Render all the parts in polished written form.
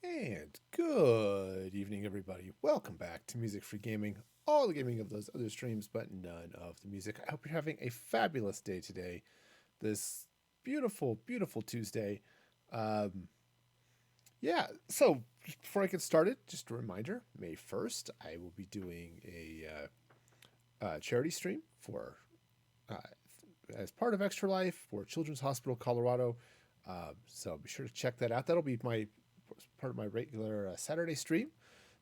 And good evening, everybody. Welcome back to Music Free Gaming. All the gaming of those other streams, but none of the music. I hope you're having a fabulous day today. This beautiful, beautiful Tuesday. Yeah, so just before I get started, just a reminder, May 1st, I will be doing a charity stream for uh, as part of Extra Life for Children's Hospital Colorado. So be sure to check that out. That'll be my part of my regular Saturday stream,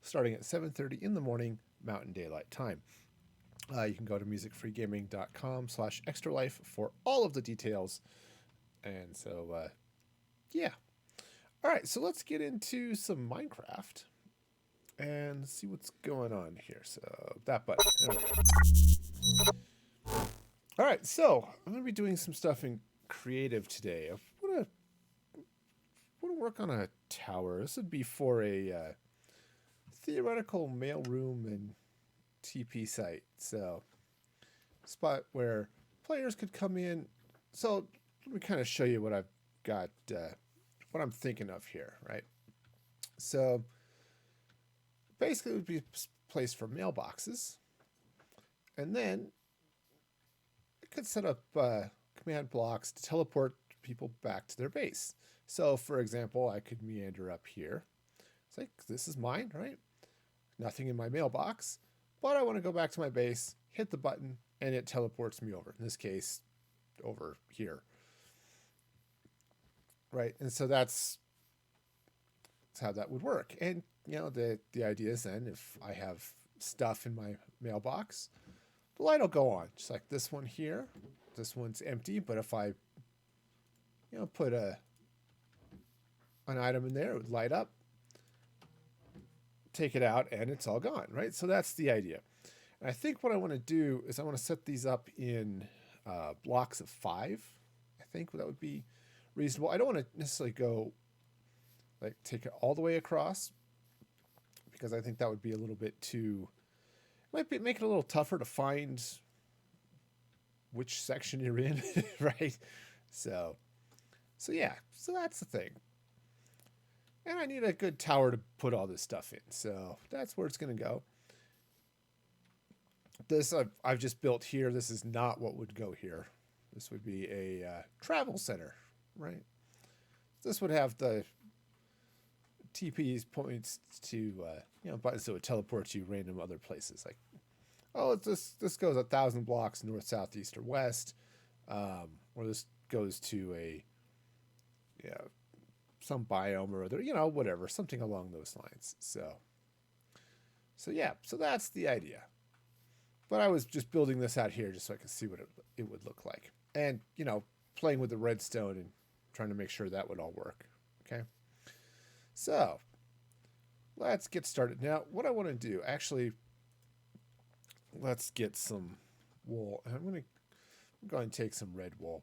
starting at 7:30 in the morning Mountain Daylight Time. You can go to musicfreegaming.com/extralife for all of the details. And so, yeah. All right, so let's get into some Minecraft and see what's going on here. So that button. There we go. All right, so I'm going to be doing some stuff in creative today. I want to work on a tower. This would be for a theoretical mailroom and TP site. So spot where players could come in. So let me kind of show you what I've got, what I'm thinking of here, right? So basically it would be a place for mailboxes. And then it could set up command blocks to teleport people back to their base. So for example, I could meander up here. It's like, this is mine, right? Nothing in my mailbox, but I want to go back to my base, hit the button, and it teleports me over. In this case, over here. Right? And so that's how that would work. And, you know, the idea is then if I have stuff in my mailbox, the light will go on. Just like this one here. This one's empty, but if I, you know, put an item in there, it would light up, take it out, and it's all gone, right? So that's the idea. And I think what I want to do is I want to set these up in blocks of 5. I think that would be reasonable. I don't want to necessarily go like take it all the way across because I think that would be a little bit too, make it a little tougher to find which section you're in, right? So yeah, so that's the thing. And I need a good tower to put all this stuff in. So that's where it's going to go. This I've just built here. This is not what would go here. This would be a travel center, right? This would have the TP's points to, you know, buttons that would teleport you random other places. Like, oh, this goes 1,000 blocks north, south, east, or west. Or this goes to a, yeah, some biome or other, you know, whatever, something along those lines. So yeah, so that's the idea. But I was just building this out here just so I could see what it would look like. And, you know, playing with the redstone and trying to make sure that would all work. Okay. So let's get started. Now, what I want to do, actually, let's get some wool. I'm going to go and take some red wool.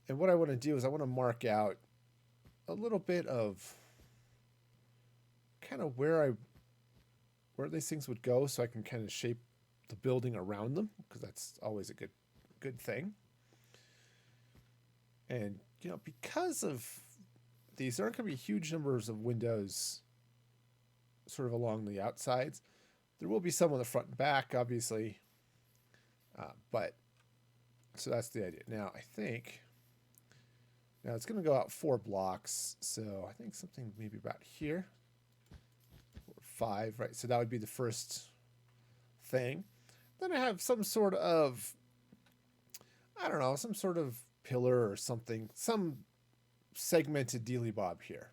And what I want to do is I want to mark out a little bit of kind of where these things would go so I can kind of shape the building around them, because that's always a good thing. And, you know, because of these, there aren't going to be huge numbers of windows sort of along the outsides. There will be some on the front and back, obviously. But, so that's the idea. Now, I think, now it's going to go out 4 blocks. So I think something maybe about here. Or 5, right? So that would be the first thing. Then I have some sort of, I don't know, some sort of pillar or something, some segmented dealy bob here.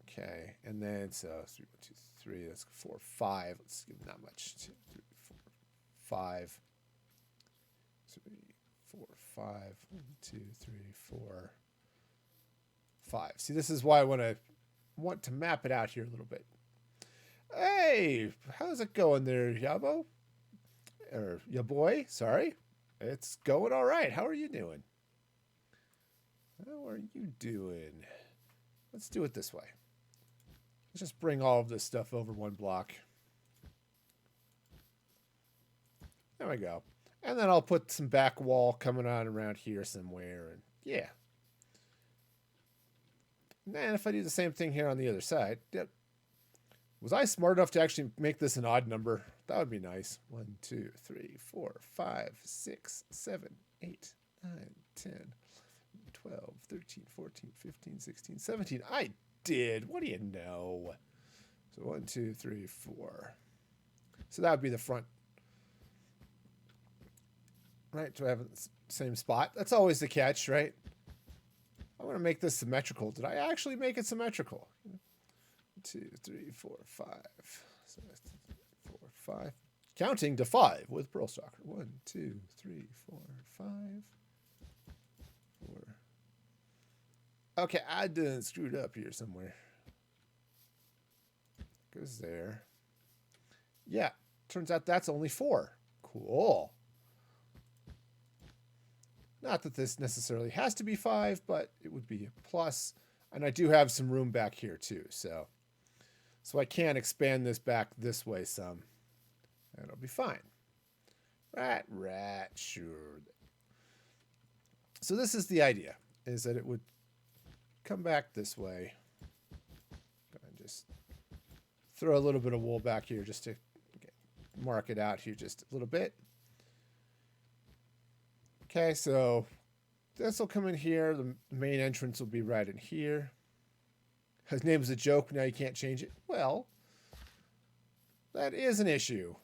Okay, and then so 1, 2, 3, that's 4, 5. Let's give them that much. 2, 3, 4, 5. 3, 4, 5. 1, 2, 3, 4, 5. See, this is why I want to map it out here a little bit. Hey, how's it going there, Yabo? Or ya boy? Sorry, it's going all right. How are you doing? How are you doing? Let's do it this way. Let's just bring all of this stuff over 1 block. There we go. And then I'll put some back wall coming on around here somewhere. And yeah. And if I do the same thing here on the other side, yep. Was I smart enough to actually make this an odd number? That would be nice. 1, 2, 3, 4, 5, 6, 7, 8, 9, 10, 12, 13, 14, 15, 16, 17. I did. What do you know? So 1, 2, 3, 4. So that would be the front. Right? Do I have the same spot? That's always the catch, right? I want to make this symmetrical. Did I actually make it symmetrical? 2, 3, 4, 5. So 4, 5. Counting to 5 with Pearl Stalker. 1, 2, 3, 4, 5, 4. Okay, I done screwed up here somewhere. Goes there. Yeah, turns out that's only 4. Cool. Not that this necessarily has to be 5, but it would be a plus. And I do have some room back here too, so I can expand this back this way some. And it'll be fine. Right, sure. So this is the idea, is that it would come back this way. And just throw a little bit of wool back here just to mark it out here just a little bit. Okay, so this will come in here. The main entrance will be right in here. His name is a joke. Now you can't change it. Well, that is an issue.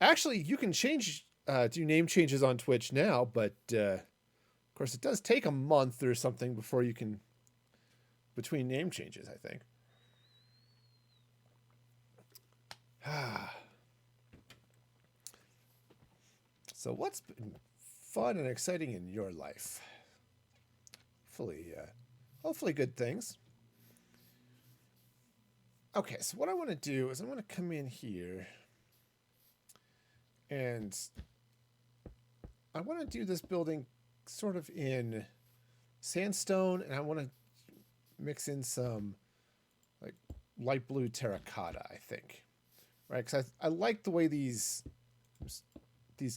Actually, you can change, do name changes on Twitch now, but of course it does take a month or something before you can, between name changes, I think. So what's been fun and exciting in your life? Hopefully good things. Okay, so what I want to do is I want to come in here and I want to do this building sort of in sandstone, and I want to mix in some like light blue terracotta, I think. Right? Because I like the way these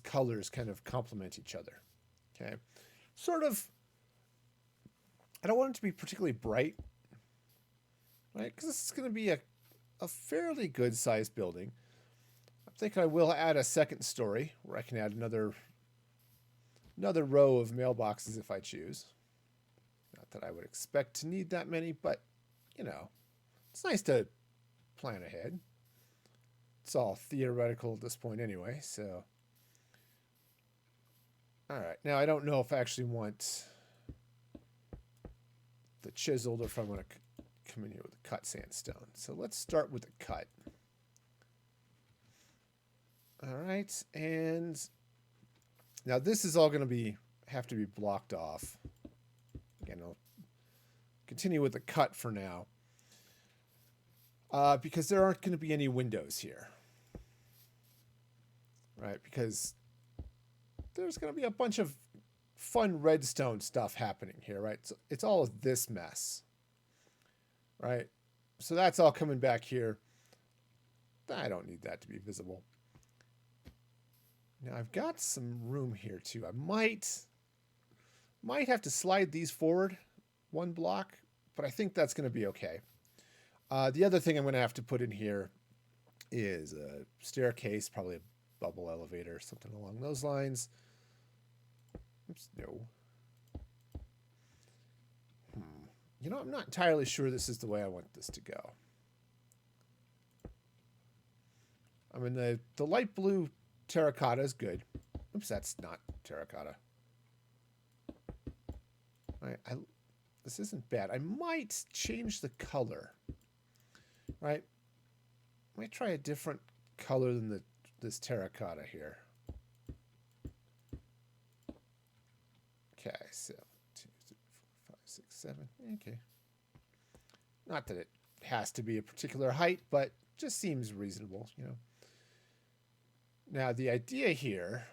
colors kind of complement each other. Okay. Sort of, I don't want it to be particularly bright, right? Because this is going to be a fairly good sized building. I think I will add a second story where I can add another row of mailboxes if I choose. Not that I would expect to need that many, but you know, it's nice to plan ahead. It's all theoretical at this point anyway, so. All right, now I don't know if I actually want the chiseled or if I want to come in here with a cut sandstone. So let's start with the cut. All right, and now this is all going to have to be blocked off. Again, I'll continue with the cut for now because there aren't going to be any windows here, right? Because there's going to be a bunch of fun redstone stuff happening here, right? So it's all of this mess, right? So that's all coming back here. I don't need that to be visible. Now I've got some room here too. I might have to slide these forward one block, but I think that's going to be okay. The other thing I'm going to have to put in here is a staircase, probably a bubble elevator, something along those lines. Oops, no. You know, I'm not entirely sure this is the way I want this to go. I mean, the light blue terracotta is good. Oops, that's not terracotta. This isn't bad. I might change the color. Right? I might try a different color than this terracotta here. Okay, so 2, 3, 4, 5, 6, 7. Okay. Not that it has to be a particular height, but just seems reasonable, you know. Now, the idea here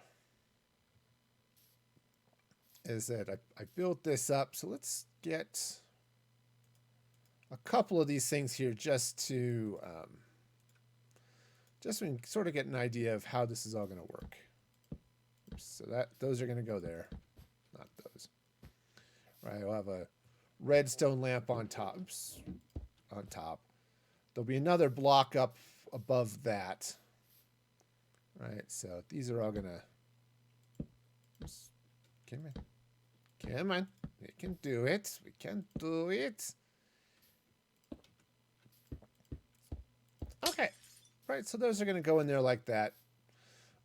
is that I built this up. So let's get a couple of these things here just to so we can sort of get an idea of how this is all going to work. So those are going to go there. Not those. Right, we'll have a redstone lamp on top. Oops, on top. There'll be another block up above that. Right, so these are all going to... Come on. Come on. We can do it. We can do it. Okay. Right, so those are going to go in there like that.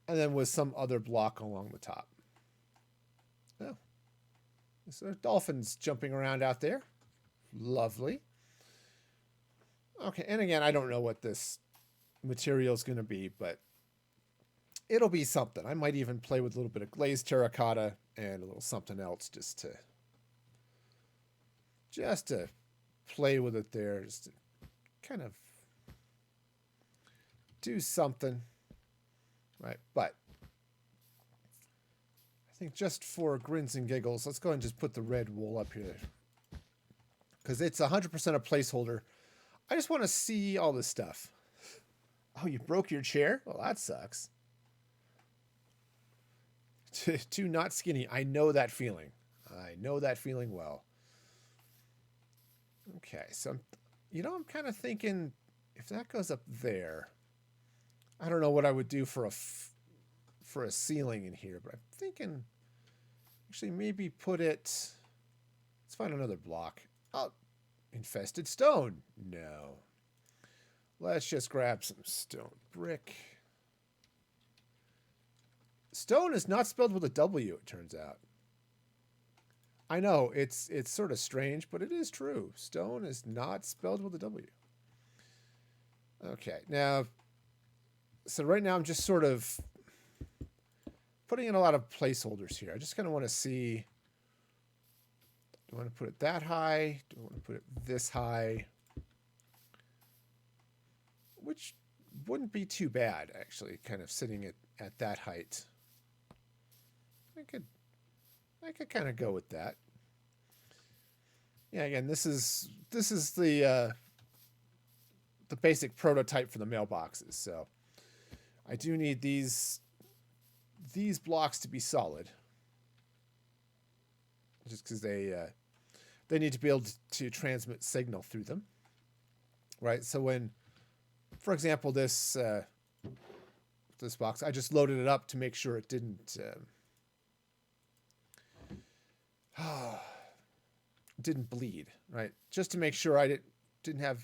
And then with some other block along the top. Oh. So there are dolphins jumping around out there. Lovely. Okay, and again, I don't know what this material is going to be, but it'll be something. I might even play with a little bit of glazed terracotta and a little something else just to play with it there, just to kind of do something, right? But I think just for grins and giggles, let's go ahead and just put the red wool up here because it's 100% a placeholder. I just want to see all this stuff. Oh, you broke your chair? Well, that sucks. Too not skinny. I know that feeling. I know that feeling well. Okay, so I'm kind of thinking if that goes up there, I don't know what I would do for a ceiling in here, but I'm thinking actually maybe put it. Let's find another block. Oh, infested stone. No. Let's just grab some stone brick. Stone is not spelled with a W, it turns out. I know, it's sort of strange, but it is true. Stone is not spelled with a W. Okay, now, so right now I'm just sort of putting in a lot of placeholders here. I just kind of want to see, do I want to put it that high? Do I want to put it this high? Which wouldn't be too bad, actually, kind of sitting at that height. I could kind of go with that. Yeah, again, this is the basic prototype for the mailboxes. So I do need these blocks to be solid, just because they need to be able to transmit signal through them, right? So when, for example, this box, I just loaded it up to make sure it didn't. Didn't bleed, right? Just to make sure I didn't have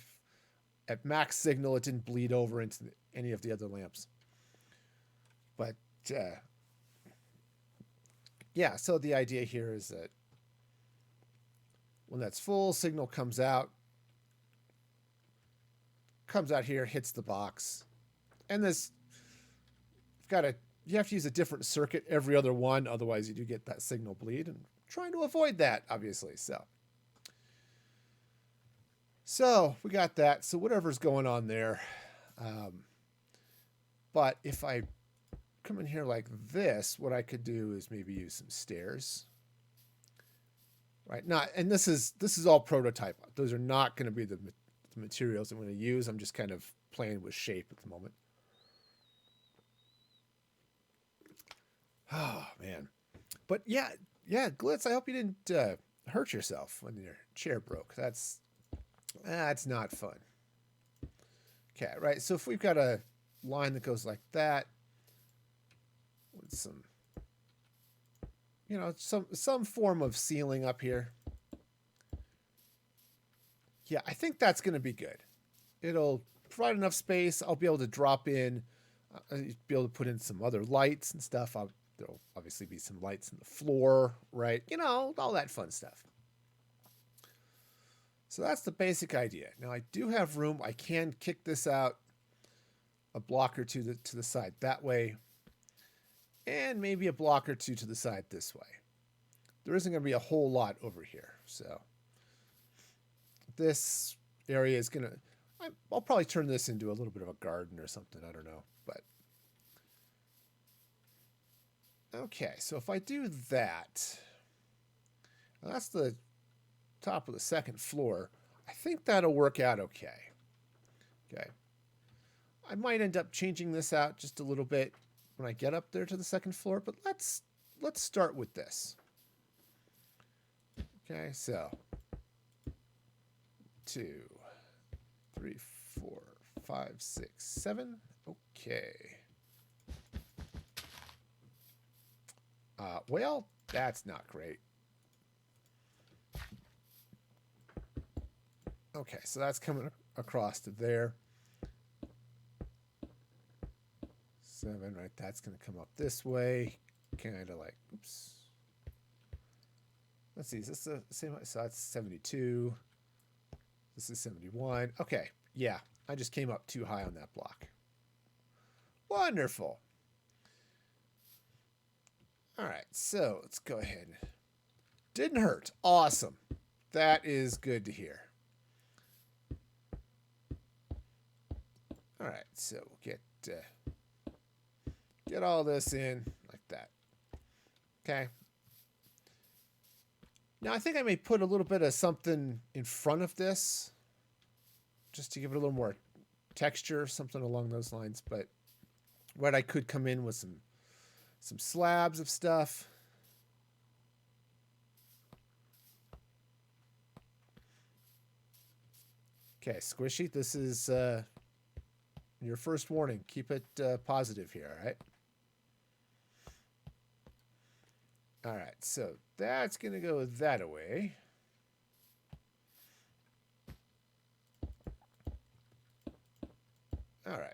at max signal, it didn't bleed over into any of the other lamps. But yeah, so the idea here is that when that's full, signal comes out here, hits the box, and this you have to use a different circuit every other one, otherwise you do get that signal bleed, and trying to avoid that, obviously. So we got that. So whatever's going on there. But if I come in here like this, what I could do is maybe use some stairs. Right? And this is all prototype. Those are not going to be the materials I'm going to use. I'm just kind of playing with shape at the moment. Oh, man. But yeah, Glitz, I hope you didn't hurt yourself when your chair broke. That's not fun. Okay, right. So if we've got a line that goes like that, with some, some form of ceiling up here. Yeah, I think that's going to be good. It'll provide enough space. I'll be able to drop in, be able to put in some other lights and stuff. There'll obviously be some lights in the floor, right? All that fun stuff. So that's the basic idea. Now I do have room. I can kick this out a block or two to the side that way, and maybe a block or two to the side this way. There isn't going to be a whole lot over here. So this area is going to, I'll probably turn this into a little bit of a garden or something. I don't know, but okay. So if I do that, well, that's the top of the second floor. I think that'll work out okay. Okay. I might end up changing this out just a little bit, when I get up there to the second floor, but let's start with this. Okay, so 2, 3, 4, 5, 6, 7. Okay. Well, that's not great. Okay, so that's coming across to there. 7, right? That's going to come up this way. Kind of like, oops. Let's see, is this the same? So that's 72. This is 71. Okay, yeah, I just came up too high on that block. Wonderful. All right, so let's go ahead. Didn't hurt. Awesome. That is good to hear. All right, so we'll get all this in like that. Okay. Now I think I may put a little bit of something in front of this just to give it a little more texture, something along those lines. But what I could come in with some slabs of stuff. Okay, Squishy, this is your first warning. Keep it positive here, all right? All right, so that's going to go that away. All right.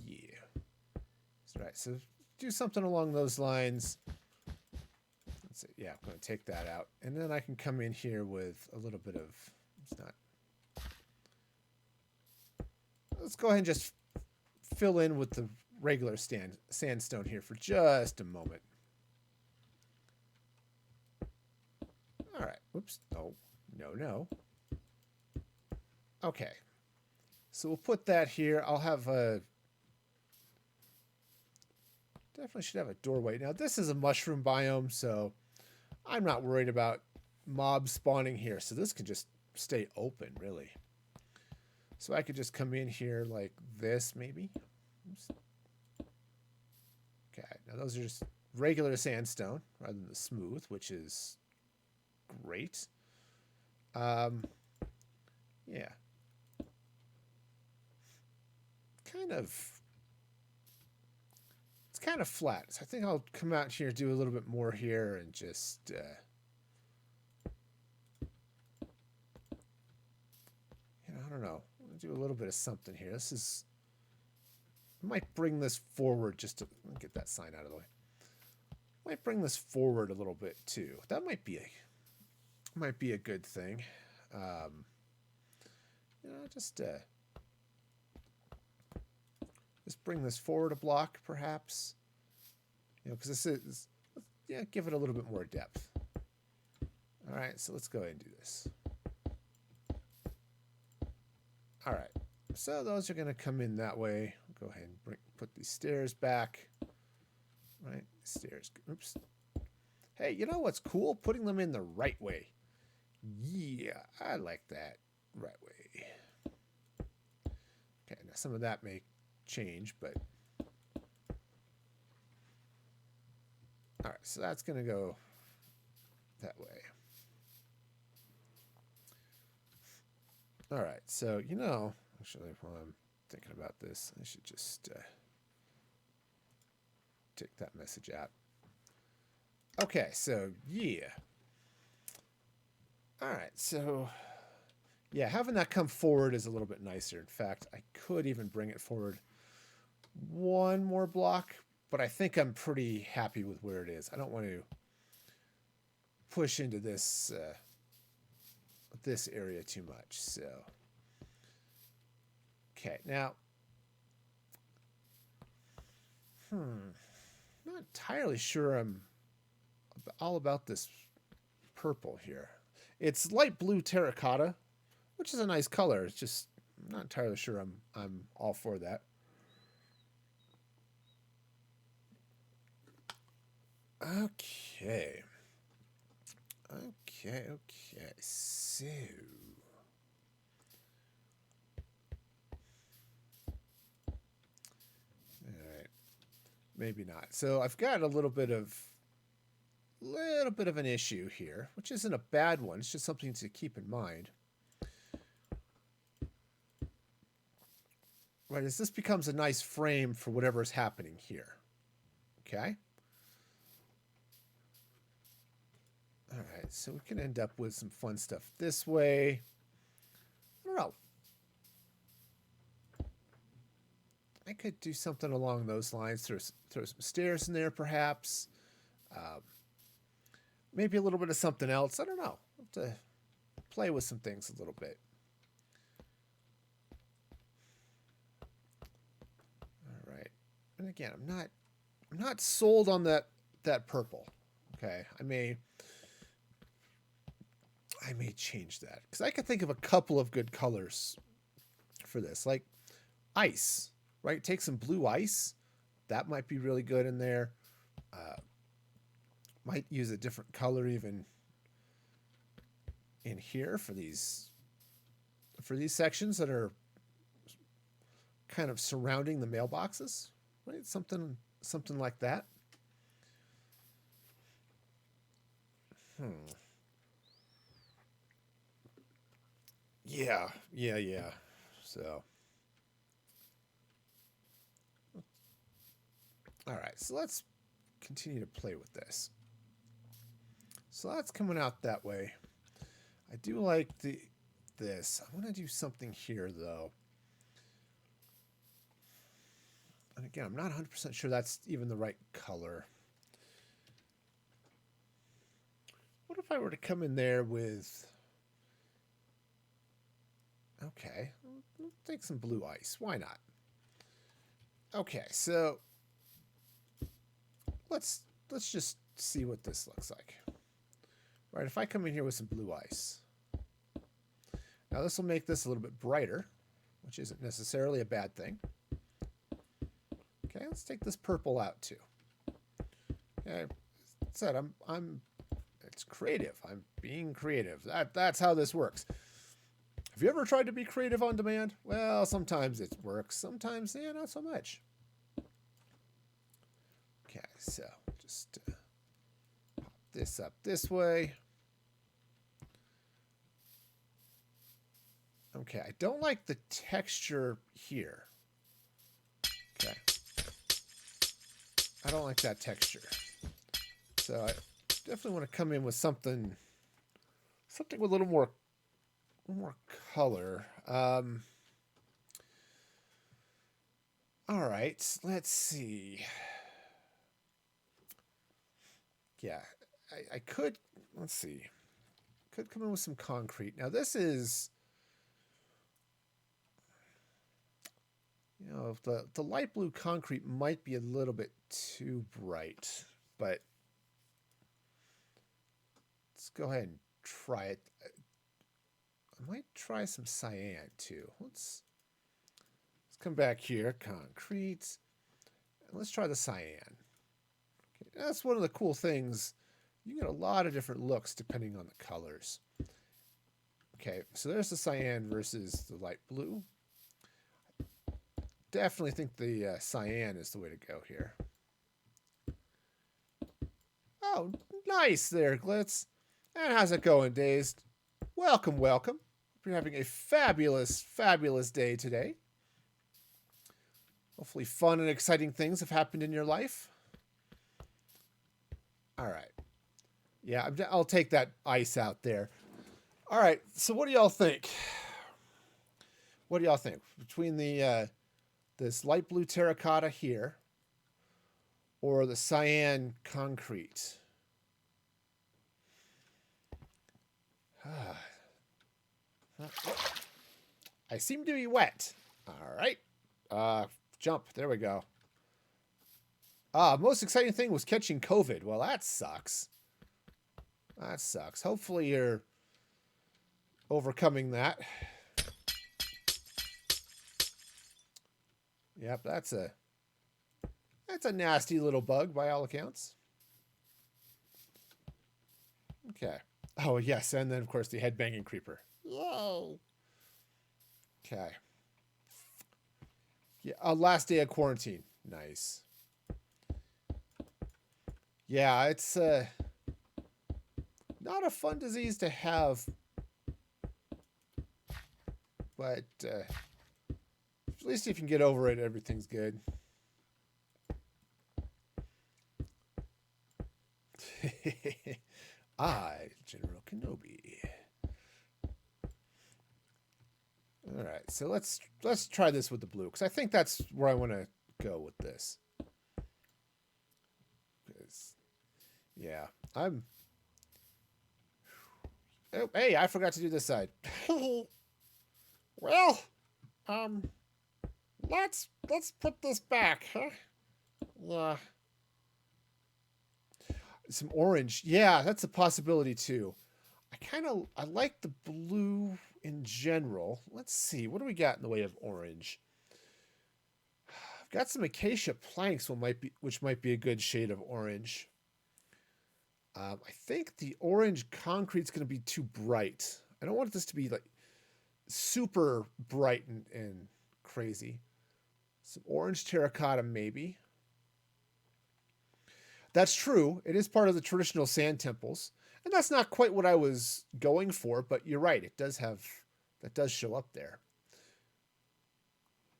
Yeah. That's right. So do something along those lines. Let's see. Yeah, I'm going to take that out. And then I can come in here with a little bit of... It's not... Let's go ahead and just fill in with the regular sandstone here for just a moment. All right. Whoops. Oh, no. Okay. So we'll put that here. I'll have a... Definitely should have a doorway. Now, this is a mushroom biome, so I'm not worried about mobs spawning here. So this can just stay open, really. So I could just come in here like this, maybe. Oops. Okay, now those are just regular sandstone rather than the smooth, which is great. Yeah. It's kind of flat. So I think I'll come out here, do a little bit more here, and just... I don't know. I'll do a little bit of something here. This is... I might bring this forward just to get that sign out of the way. Might bring this forward a little bit too. That might be a good thing. Just bring this forward a block, perhaps. Because this is, give it a little bit more depth. All right, so let's go ahead and do this. All right, so those are going to come in that way. Go ahead and put these stairs back. Right, stairs. Oops. Hey, you know what's cool? Putting them in the right way. Yeah, I like that. Right way. Okay, now some of that may change, but... All right, so that's going to go that way. All right, so, actually, while I'm thinking about this, I should just take that message out. Okay, so, yeah. All right, so, yeah, having that come forward is a little bit nicer. In fact, I could even bring it forward one more block, but I think I'm pretty happy with where it is. I don't want to push into this this area too much. So, okay, now, not entirely sure I'm all about this purple here. It's light blue terracotta, which is a nice color. It's just I'm not entirely sure I'm all for that. Okay. So maybe not. So I've got a little bit of an issue here, which isn't a bad one. It's just something to keep in mind. Right, as this becomes a nice frame for whatever is happening here. Okay. All right, so we can end up with some fun stuff this way. I don't know. I could do something along those lines. Throw some stairs in there, perhaps. Maybe a little bit of something else. I don't know. I'll have to play with some things a little bit. All right. And again, I'm not sold on that purple. Okay, I may change that because I could think of a couple of good colors for this, like ice. Right, take some blue ice. That might be really good in there. Might use a different color even in here for these sections that are kind of surrounding the mailboxes. Right, something like that. Yeah. So. All right, so let's continue to play with this. So that's coming out that way. I do like this. I want to do something here, though. And again, I'm not 100% sure that's even the right color. What if I were to come in there with... Okay, let's take some blue ice. Why not? Okay, so... Let's just see what this looks like. Right, if I come in here with some blue ice. Now this will make this a little bit brighter, which isn't necessarily a bad thing. Okay, let's take this purple out too. Okay, said it's creative. I'm being creative. That's how this works. Have you ever tried to be creative on demand? Well, sometimes it works. Sometimes, yeah, not so much. Okay, so just pop this up this way. Okay, I don't like the texture here. Okay. I don't like that texture. So I definitely want to come in with something with a little more color. All right, let's see. Yeah, I could, let's see. Could come in with some concrete. Now this is, you know, the light blue concrete might be a little bit too bright, but let's go ahead and try it. I might try some cyan too. Let's come back here, concrete, and let's try the cyan. Okay, that's one of the cool things. You get a lot of different looks depending on the colors. Okay, so there's the cyan versus the light blue. Definitely think the cyan is the way to go here. Oh, nice there, Glitz. And how's it going, Dazed? Welcome, welcome. Hope you're having a fabulous, fabulous day today. Hopefully fun and exciting things have happened in your life. All right. Yeah, I'll take that ice out there. All right, so what do y'all think? What do y'all think? Between the this light blue terracotta here or the cyan concrete? I seem to be wet. All right. Jump. There we go. Most exciting thing was catching COVID. Well, that sucks. That sucks. Hopefully you're overcoming that. Yep, that's a nasty little bug by all accounts. Okay. Oh, yes, and then, of course, the headbanging creeper. Yay! Okay. Yeah, last day of quarantine. Nice. Yeah, it's not a fun disease to have, but at least if you can get over it, everything's good. I, General Kenobi. All right, so let's try this with the blue, because I think that's where I want to go with this. Yeah, I'm... Oh, hey, I forgot to do this side. Well, let's put this back, huh? Yeah. Some orange. Yeah, that's a possibility too. I like the blue in general. Let's see. What do we got in the way of orange? I've got some acacia planks which might be a good shade of orange. I think the orange concrete's going to be too bright. I don't want this to be like super bright and crazy. Some orange terracotta maybe. That's true. It is part of the traditional sand temples. And that's not quite what I was going for, but you're right. That does show up there.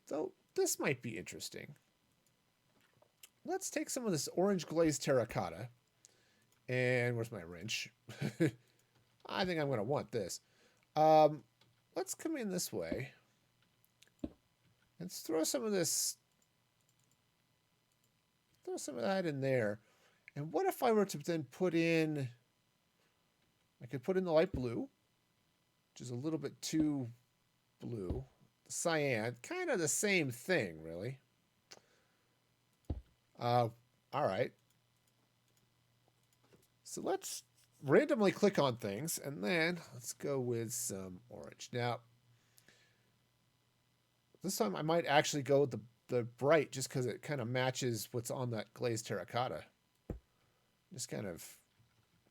So this might be interesting. Let's take some of this orange glazed terracotta. And where's my wrench? I think I'm going to want this. Let's come in this way. Let's throw some of this. Throw some of that in there. And what if I were to then put in... I could put in the light blue, which is a little bit too blue. The cyan, kind of the same thing, really. All right. So let's randomly click on things, and then let's go with some orange. Now, this time I might actually go with the bright, just because it kind of matches what's on that glazed terracotta. Just kind of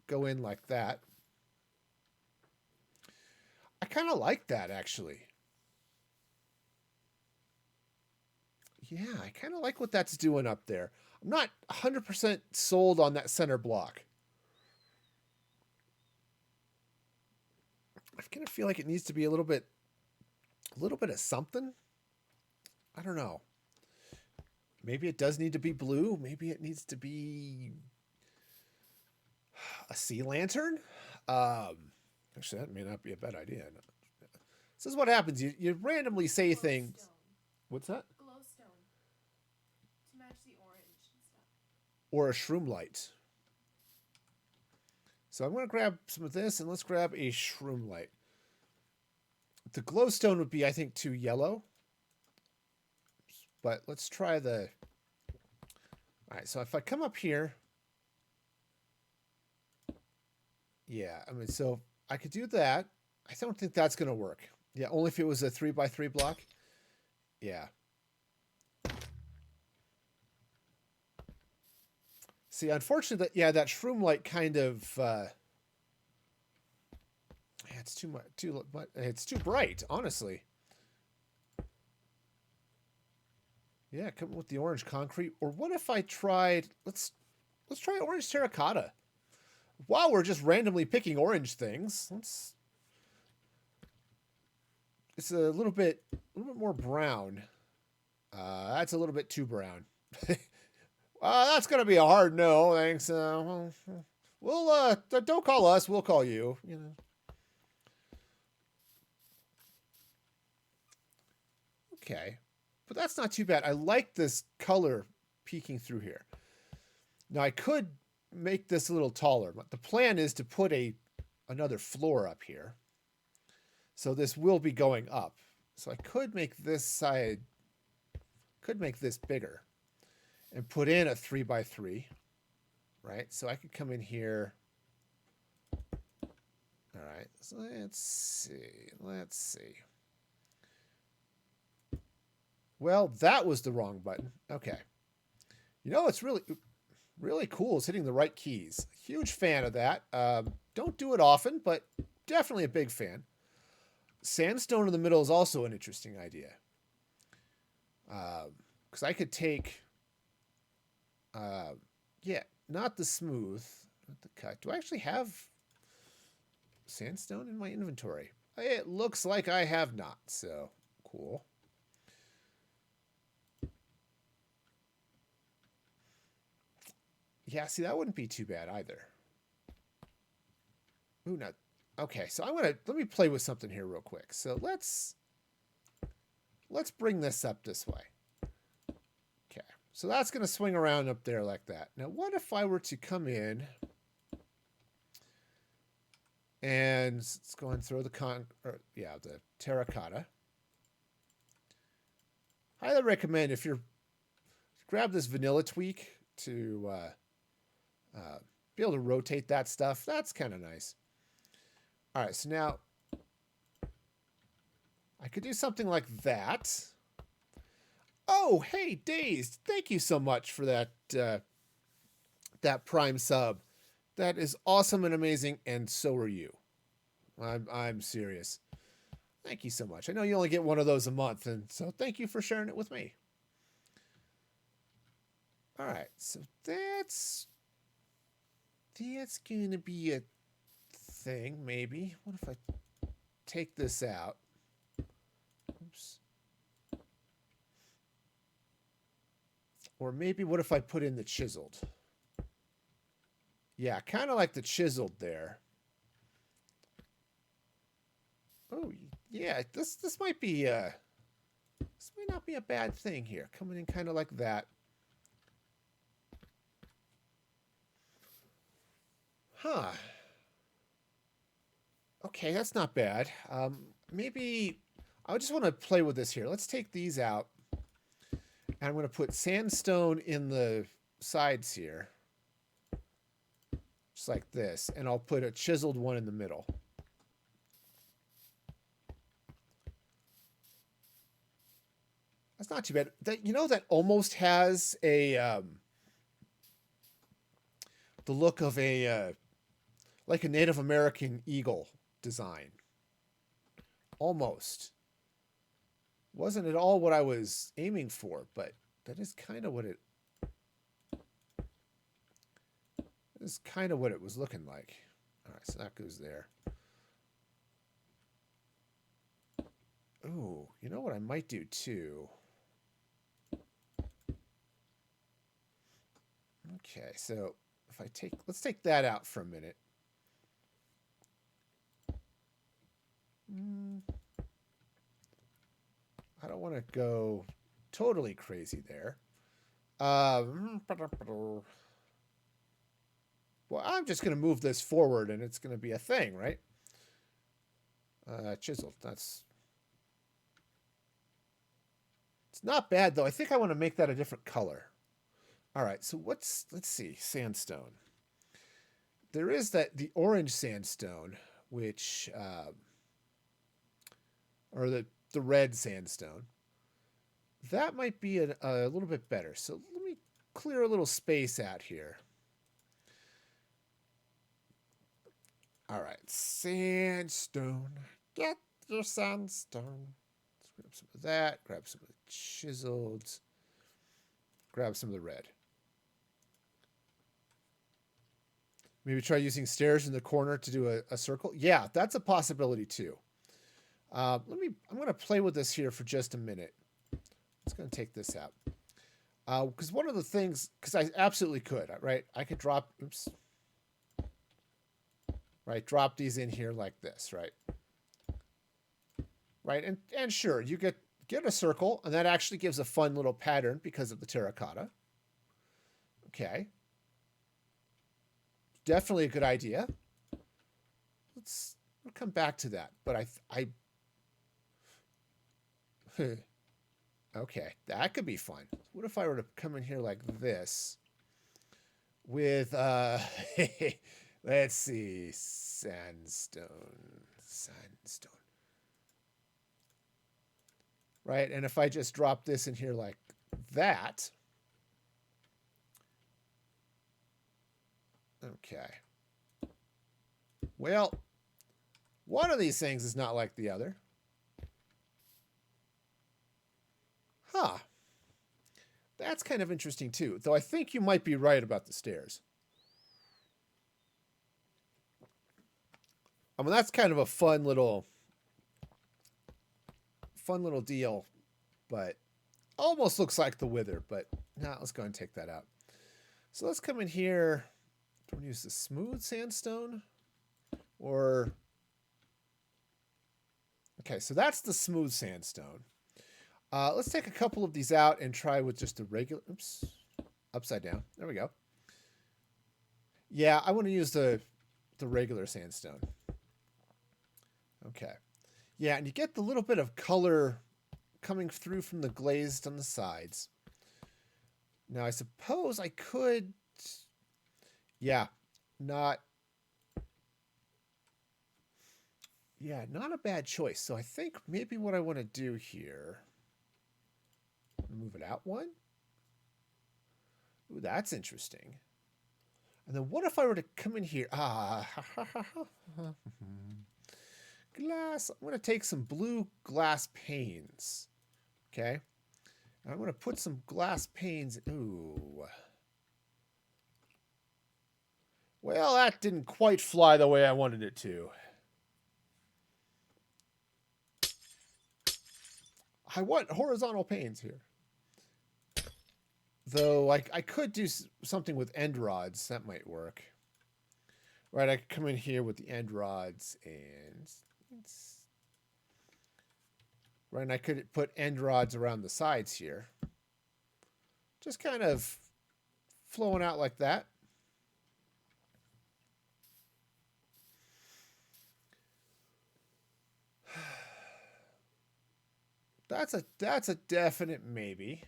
go in like that. I kind of like that, actually. Yeah, I kind of like what that's doing up there. I'm not 100% sold on that center block. I kind of feel like it needs to be a little bit of something. I don't know. Maybe it does need to be blue. Maybe it needs to be a sea lantern. Actually, that may not be a bad idea. This is what happens. You randomly say things. Stone. What's that? Glowstone. To match the orange and stuff. Or a shroom light. So I'm going to grab some of this, and let's grab a shroom light. The glowstone would be, I think, too yellow. But let's try the... All right, so if I come up here... Yeah, I mean, so I could do that. I don't think that's going to work. Yeah, only if it was a 3x3 block. Yeah. See, unfortunately, that shroom light kind of... it's too much. It's too bright, honestly. Yeah, come with the orange concrete. Or what if I tried... Let's try orange terracotta. While we're just randomly picking orange things, it's a little bit more brown. That's a little bit too brown. That's gonna be a hard no. Thanks. We'll don't call us. We'll call you. You know. Okay, but that's not too bad. I like this color peeking through here. Now I could make this a little taller, but the plan is to put another floor up here. So this will be going up. So I could make this side, bigger and put in a 3x3, right? So I could come in here. All right, so let's see. Well, that was the wrong button. Okay. You know, it's really cool is hitting the right keys. Huge fan of that. Don't do it often, but definitely a big fan. Sandstone in the middle is also an interesting idea. Because I could take... yeah, not the smooth, not the cut. Do I actually have sandstone in my inventory? It looks like I have not, so cool. Yeah, see, that wouldn't be too bad either. Ooh, no. Okay, so let me play with something here real quick. So let's bring this up this way. Okay, so that's going to swing around up there like that. Now, what if I were to come in and let's go and throw the the terracotta. Highly recommend if you're grab this vanilla tweak to be able to rotate that stuff. That's kind of nice. All right, so now I could do something like that. Oh, hey, Dazed. Thank you so much for that that Prime sub. That is awesome and amazing, and so are you. I'm serious. Thank you so much. I know you only get one of those a month, and so thank you for sharing it with me. All right, so that's going to be a thing, maybe. What if I take this out? Oops. Or maybe what if I put in the chiseled? Yeah, kind of like the chiseled there. Oh, yeah, this might be this may not be a bad thing here. Coming in kind of like that. Huh. Okay, that's not bad. Maybe I just want to play with this here. Let's take these out. And I'm going to put sandstone in the sides here. Just like this. And I'll put a chiseled one in the middle. That's not too bad. That almost has a the look of a like a Native American eagle design. Almost. Wasn't at all what I was aiming for, but that is kind of what it was looking like. All right, so that goes there. Oh, you know what I might do too? Okay, so if let's take that out for a minute. I don't want to go totally crazy there. Well, I'm just going to move this forward and it's going to be a thing, right? Chiseled. It's not bad, though. I think I want to make that a different color. All right, so let's see. Sandstone. There is the orange sandstone, which... or the red sandstone. That might be a little bit better. So let me clear a little space out here. All right, sandstone. Get your sandstone. Let's grab some of that. Grab some of the chiseled. Grab some of the red. Maybe try using stairs in the corner to do a circle. Yeah, that's a possibility too. I'm going to play with this here for just a minute. It's going to take this out. Because one of the things, because I absolutely could, right? I could drop, oops. Right, drop these in here like this, right? Right, and sure, you get a circle, and that actually gives a fun little pattern because of the terracotta. Okay. Definitely a good idea. We'll come back to that, but okay, that could be fun. What if I were to come in here like this with, let's see, sandstone. Right, and if I just drop this in here like that. Okay. Well, one of these things is not like the other. Huh. That's kind of interesting too, though I think you might be right about the stairs. I mean, that's kind of a fun little deal, but almost looks like the wither, but nah, let's go and take that out. So let's come in here. Do we use the smooth sandstone? Or... Okay, so that's the smooth sandstone. Let's take a couple of these out and try with just a regular... Oops. Upside down. There we go. Yeah, I want to use the regular sandstone. Okay. Yeah, and you get the little bit of color coming through from the glazed on the sides. Now, I suppose I could... Yeah, not a bad choice. So I think maybe what I want to do here... Move it out one. Ooh, that's interesting. And then what if I were to come in here? Glass. I'm going to take some blue glass panes. Okay. And I'm going to put some glass panes. Ooh. Well, that didn't quite fly the way I wanted it to. I want horizontal panes here. Though I could do something with end rods. That might work. Right, I could come in here with the end rods and... Right, and I could put end rods around the sides here. Just kind of flowing out like that. That's a definite maybe.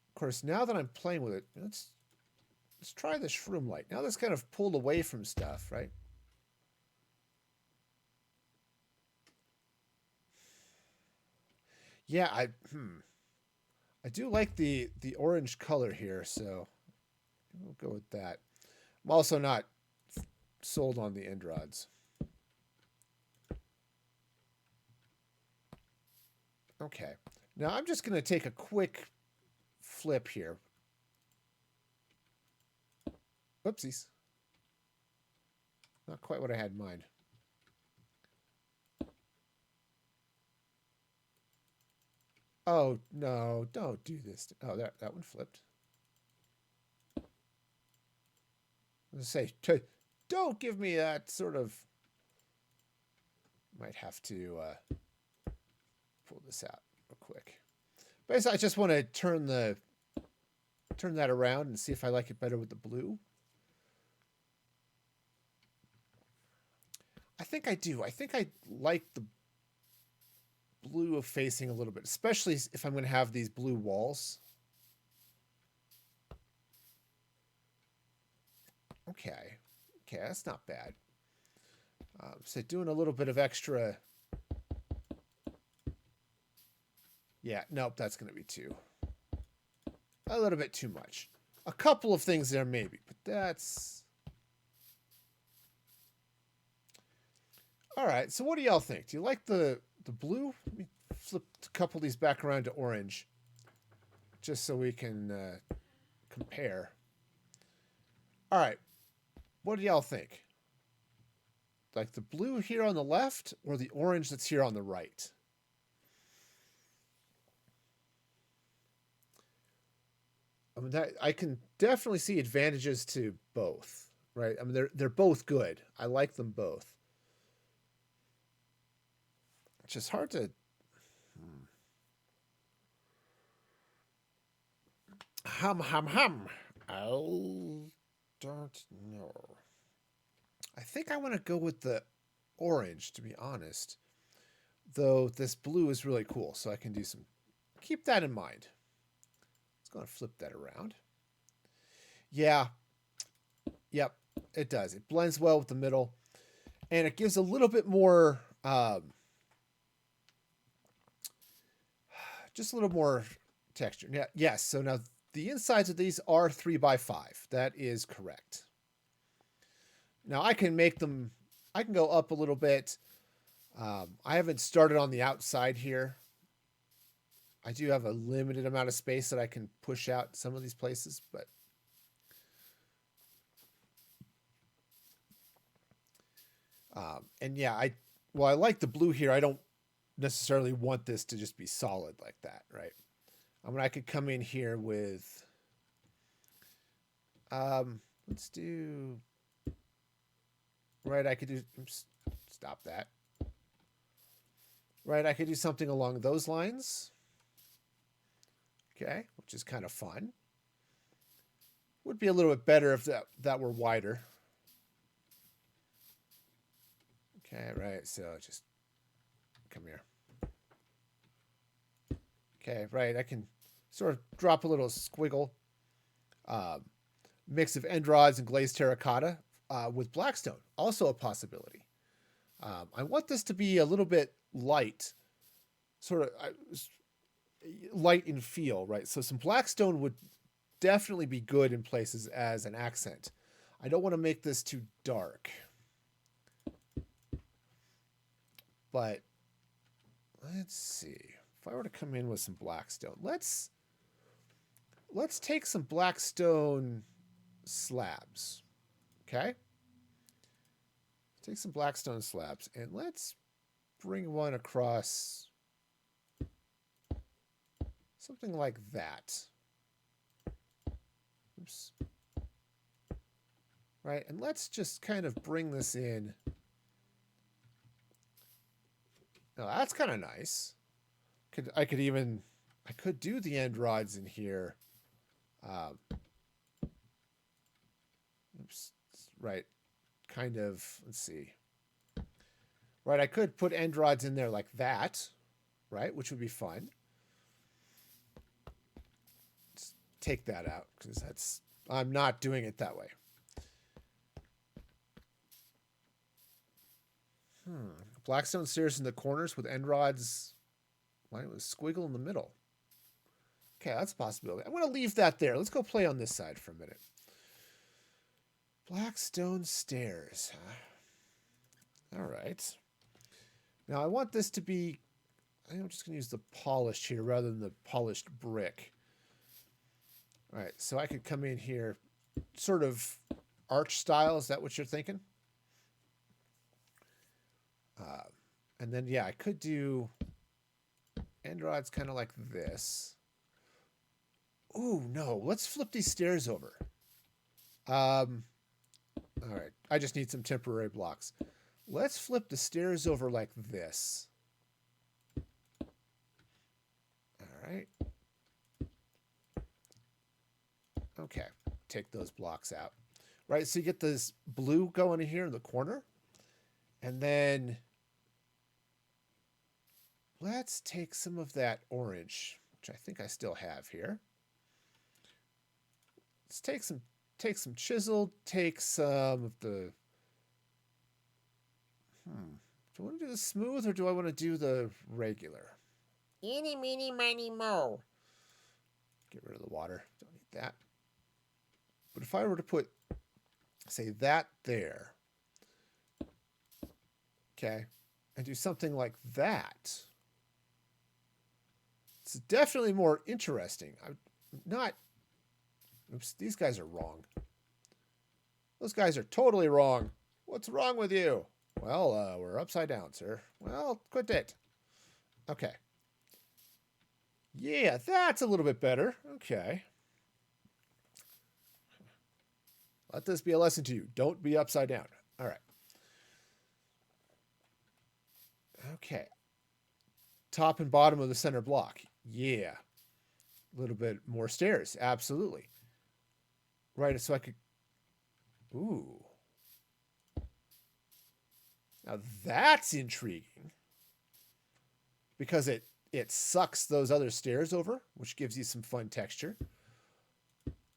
Of course, now that I'm playing with it, let's try the shroom light. Now that's kind of pulled away from stuff, right? Yeah, I do like the orange color here, so we'll go with that. I'm also not sold on the end rods. Okay. Now I'm just going to take a quick flip here. Whoopsies. Not quite what I had in mind. Oh, no, don't do this. Oh, that one flipped. I was going to say, don't give me that sort of... Might have to pull this out real quick. Basically, I just want to turn that around and see if I like it better with the blue. I think I do. I think I like the blue of facing a little bit, especially if I'm going to have these blue walls. Okay, that's not bad. So doing a little bit of extra. Yeah, nope, that's going to be a little bit too much. A couple of things there maybe, but that's... All right, so what do y'all think? Do you like the blue? Let me flip a couple of these back around to orange, just so we can compare. All right, what do y'all think? Like the blue here on the left or the orange that's here on the right? I mean, I can definitely see advantages to both, right? I mean, they're both good. I like them both. It's just hard to... Hum. I don't know. I think I want to go with the orange, to be honest. Though this blue is really cool, so I can do some... Keep that in mind. Let's go and flip that around. Yeah. Yep, it does. It blends well with the middle. And it gives a little bit more... just a little more texture. Yeah, yes, so now the insides of these are 3x5. That is correct. Now I can make them... I can go up a little bit. I haven't started on the outside here. I do have a limited amount of space that I can push out some of these places, but... And yeah, I like the blue here. I don't necessarily want this to just be solid like that, right? I mean, I could come in here with, let's do, right, I could do, oops, stop that. Right, I could do something along those lines. Okay, which is kind of fun. Would be a little bit better if that were wider. Okay, right, so just come here. Okay, right, I can sort of drop a little squiggle. Mix of end rods and glazed terracotta with blackstone, also a possibility. I want this to be a little bit light, sort of light in feel, right? So some blackstone would definitely be good in places as an accent. I don't want to make this too dark. But let's see. If I were to come in with some blackstone, let's take some blackstone slabs. Okay? Take some blackstone slabs and let's bring one across something like that. Oops. Right, and let's just kind of bring this in. Now that's kind of nice. I could do the end rods in here. Oops, right, kind of, let's see. Right, I could put end rods in there like that, right, which would be fun. Let's take that out because I'm not doing it that way. Blackstone stairs in the corners with end rods. Why it was squiggle in the middle. Okay, that's a possibility. I'm going to leave that there. Let's go play on this side for a minute. Blackstone stairs. All right. Now I want this to be, I'm just going to use the polished here rather than the polished brick. All right, so I could come in here, sort of arch style. Is that what you're thinking? And then, yeah, I could do end rods kind of like this. Ooh, no. Let's flip these stairs over. All right. I just need some temporary blocks. Let's flip the stairs over like this. All right. Okay. Take those blocks out. Right, so you get this blue going in here in the corner. And then let's take some of that orange, which I think I still have here. Let's take some chiseled, take some of the, do I want to do the smooth or do I want to do the regular? Eeny, meeny, miny, mo. Get rid of the water. Don't need that. But if I were to put, say, that there, okay, and do something like that, it's definitely more interesting. I'm not, oops, these guys are wrong. Those guys are totally wrong. What's wrong with you? Well, we're upside down, sir. Well, quit it. Okay. Yeah, that's a little bit better. Okay. Let this be a lesson to you. Don't be upside down. All right. Okay. Top and bottom of the center block. Yeah. A little bit more stairs. Absolutely. Right, so I could... Ooh. Now that's intriguing. Because it sucks those other stairs over, which gives you some fun texture.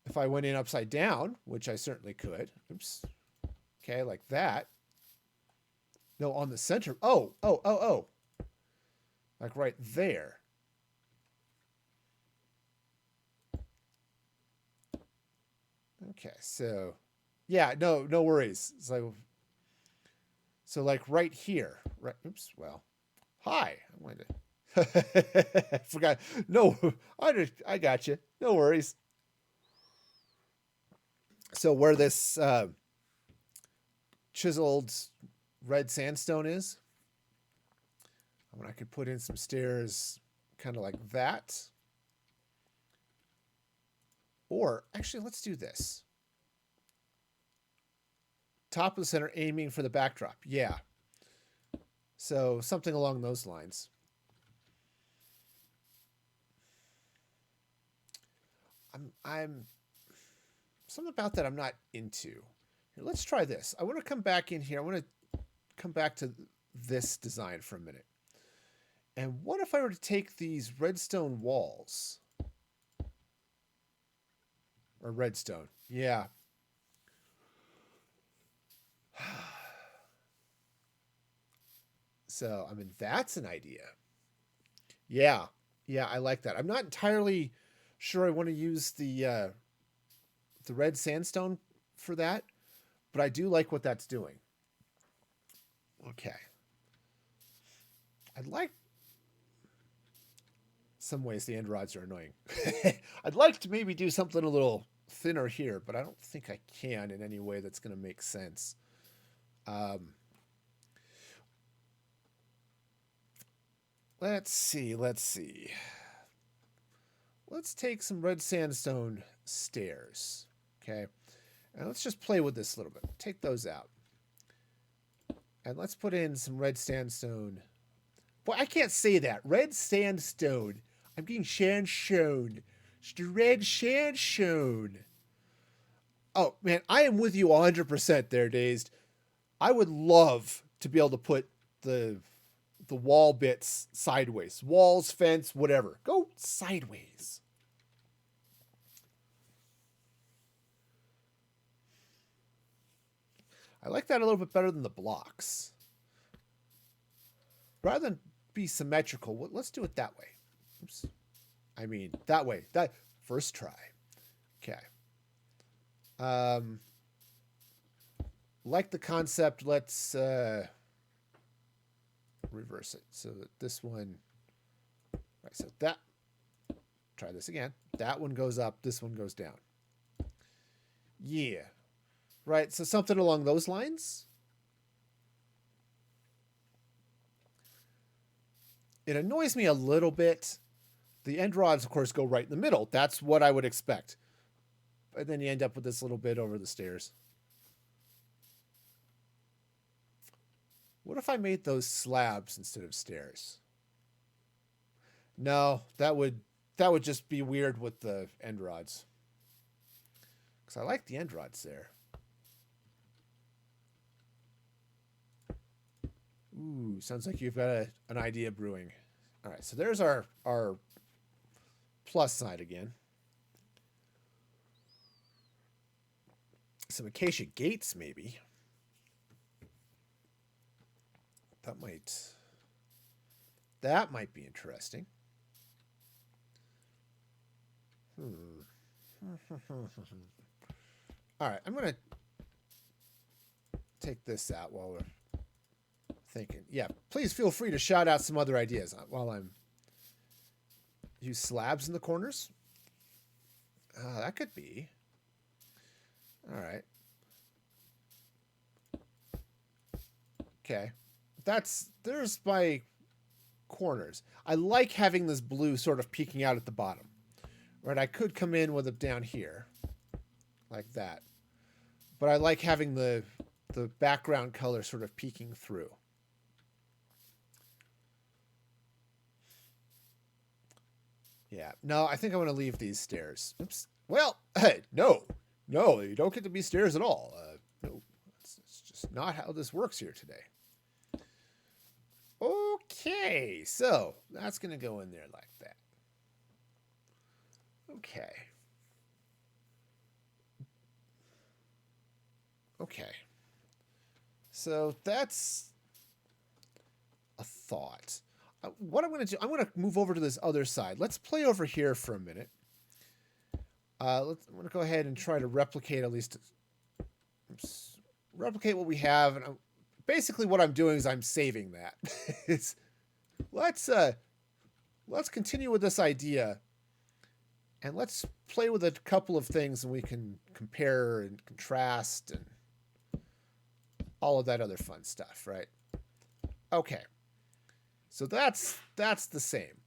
If I went in upside down, which I certainly could. Oops. Okay, like that. No, on the center. Oh. Like right there. Okay, so yeah, no worries. So like right here, right? Oops. Well, hi. I'm going to. I forgot. No, I got you. No worries. So where this chiseled red sandstone is. I mean, I could put in some stairs kind of like that. Or, actually, let's do this. Top of the center, aiming for the backdrop. Yeah. So, something along those lines. I'm something about that I'm not into. Here, let's try this. I want to come back in here. I want to come back to this design for a minute. And what if I were to take these redstone walls? Or redstone. Yeah. So, I mean, that's an idea. Yeah. Yeah, I like that. I'm not entirely sure I want to use the red sandstone for that, but I do like what that's doing. Okay. I'd like... Some ways the end rods are annoying. I'd like to maybe do something a little thinner here, but I don't think I can in any way that's going to make sense. Let's see. Let's take some red sandstone stairs. Okay. And let's just play with this a little bit. Take those out. And let's put in some red sandstone. Boy, I can't say that. Red sandstone. I'm getting sandstone. It's the red sandstone. Oh, man, I am with you 100% there, Dazed. I would love to be able to put the wall bits sideways. Walls, fence, whatever. Go sideways. I like that a little bit better than the blocks. Rather than be symmetrical, let's do it that way. Oops. I mean, that way. That first try. Okay. Like the concept, let's reverse it. So that this one, right, so that, try this again. That one goes up, this one goes down. Yeah. Right, so something along those lines. It annoys me a little bit. The end rods, of course, go right in the middle. That's what I would expect. But then you end up with this little bit over the stairs. What if I made those slabs instead of stairs? No, that would just be weird with the end rods. Because I like the end rods there. Ooh, sounds like you've got an idea brewing. All right, so there's our plus side again. Some acacia gates, maybe. That might be interesting. All right, I'm gonna take this out while we're thinking. Yeah, please feel free to shout out some other ideas while I'm use slabs in the corners. That could be. All right. Okay. There's my corners. I like having this blue sort of peeking out at the bottom. Right, I could come in with it down here. Like that. But I like having the background color sort of peeking through. Yeah. No, I think I want to leave these stairs. Oops. Well, hey, no, you don't get to be stairs at all. No, it's just not how this works here today. Okay, so that's going to go in there like that. Okay. Okay. So that's a thought. What I'm going to do, I'm going to move over to this other side. Let's play over here for a minute. I'm going to go ahead and try to replicate at least, replicate what we have. And basically what I'm doing is I'm saving that. Let's continue with this idea. And let's play with a couple of things and we can compare and contrast and all of that other fun stuff, right? Okay. So that's the same.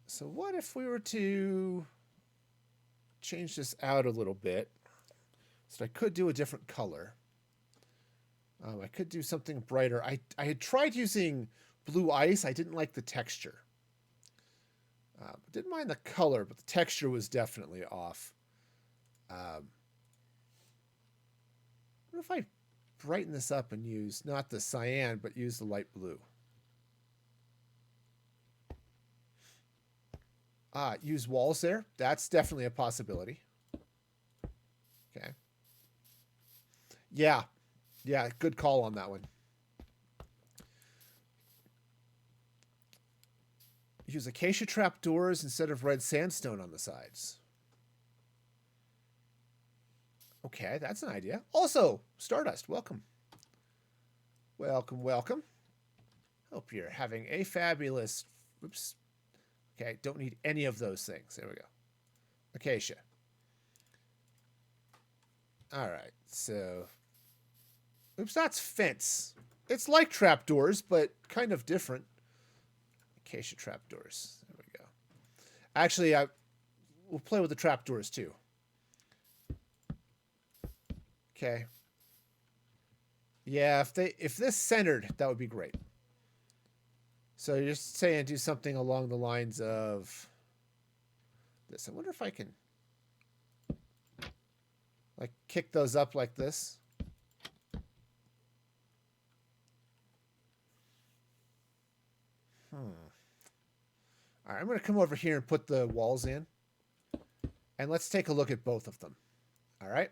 So what if we were to change this out a little bit? So I could do a different color. I could do something brighter. I had tried using blue ice. I didn't like the texture. Didn't mind the color, but the texture was definitely off. What if I brighten this up and use not the cyan, but use the light blue? Use walls there. That's definitely a possibility. Okay. Yeah. Yeah, good call on that one. Use acacia trapdoors instead of red sandstone on the sides. Okay, that's an idea. Also, Stardust, welcome. Welcome, welcome. Hope you're having a fabulous... Oops. Okay, don't need any of those things. There we go. Acacia. All right, so... Oops, that's fence. It's like trapdoors, but kind of different. Acacia trapdoors. There we go. Actually, we'll play with the trapdoors too. Okay. Yeah, if this centered, that would be great. So you're just saying do something along the lines of this. I wonder if I can like kick those up like this. All right, I'm going to come over here and put the walls in. And let's take a look at both of them. All right.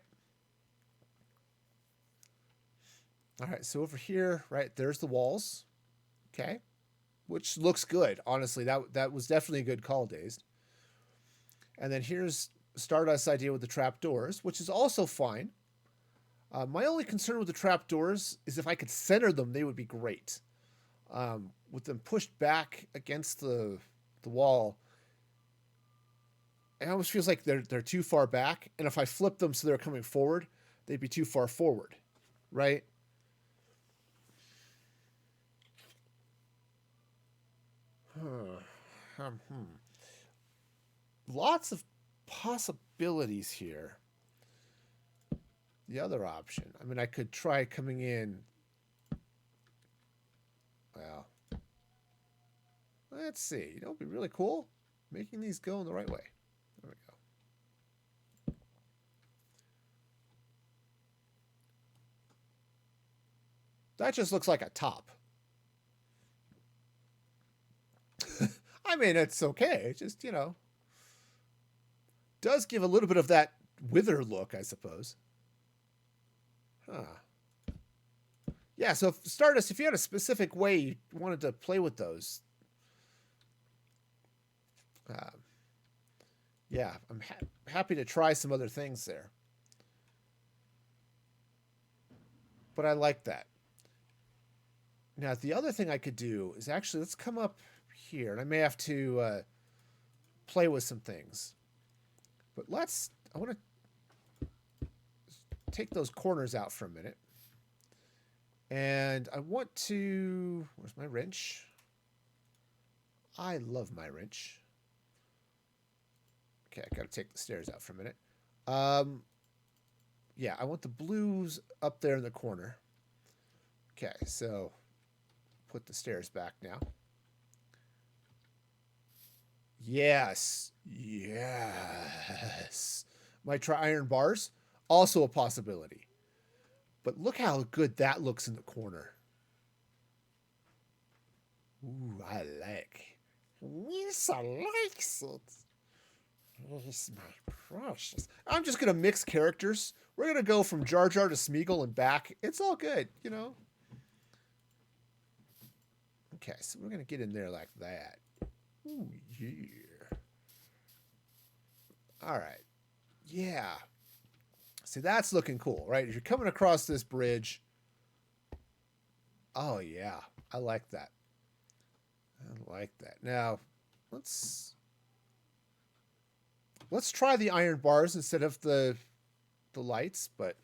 All right, so over here, right, there's the walls. Okay. Which looks good. Honestly, that was definitely a good call, Dazed. And then here's Stardust's idea with the trapdoors, which is also fine. My only concern with the trapdoors is if I could center them, they would be great. With them pushed back against the wall, it almost feels like they're too far back. And if I flip them so they're coming forward, they'd be too far forward, right? Lots of possibilities here. The other option, I mean, I could try coming in. Well, let's see. You know, it'd be really cool making these go in the right way. There we go. That just looks like a top. I mean, it's okay. It just, you know, does give a little bit of that wither look, I suppose. Huh. Yeah, so Stardust, if you had a specific way you wanted to play with those, yeah, I'm happy to try some other things there. But I like that. Now, the other thing I could do is actually, let's come up here, and I may have to play with some things. But I want to take those corners out for a minute. And I want to, where's my wrench? I love my wrench. Okay, I got to take the stairs out for a minute. Yeah, I want the blues up there in the corner. Okay, so put the stairs back now. Yes. Yes. My tri-iron bars, also a possibility. But look how good that looks in the corner. Ooh, I like. Lisa likes it. Yes, my precious. I'm just going to mix characters. We're going to go from Jar Jar to Smeagol and back. It's all good, you know. Okay, so we're going to get in there like that. Ooh, yeah. All right. Yeah. See, that's looking cool, right? If you're coming across this bridge. Oh, yeah. I like that. I like that. Now, let's try the iron bars instead of the lights, but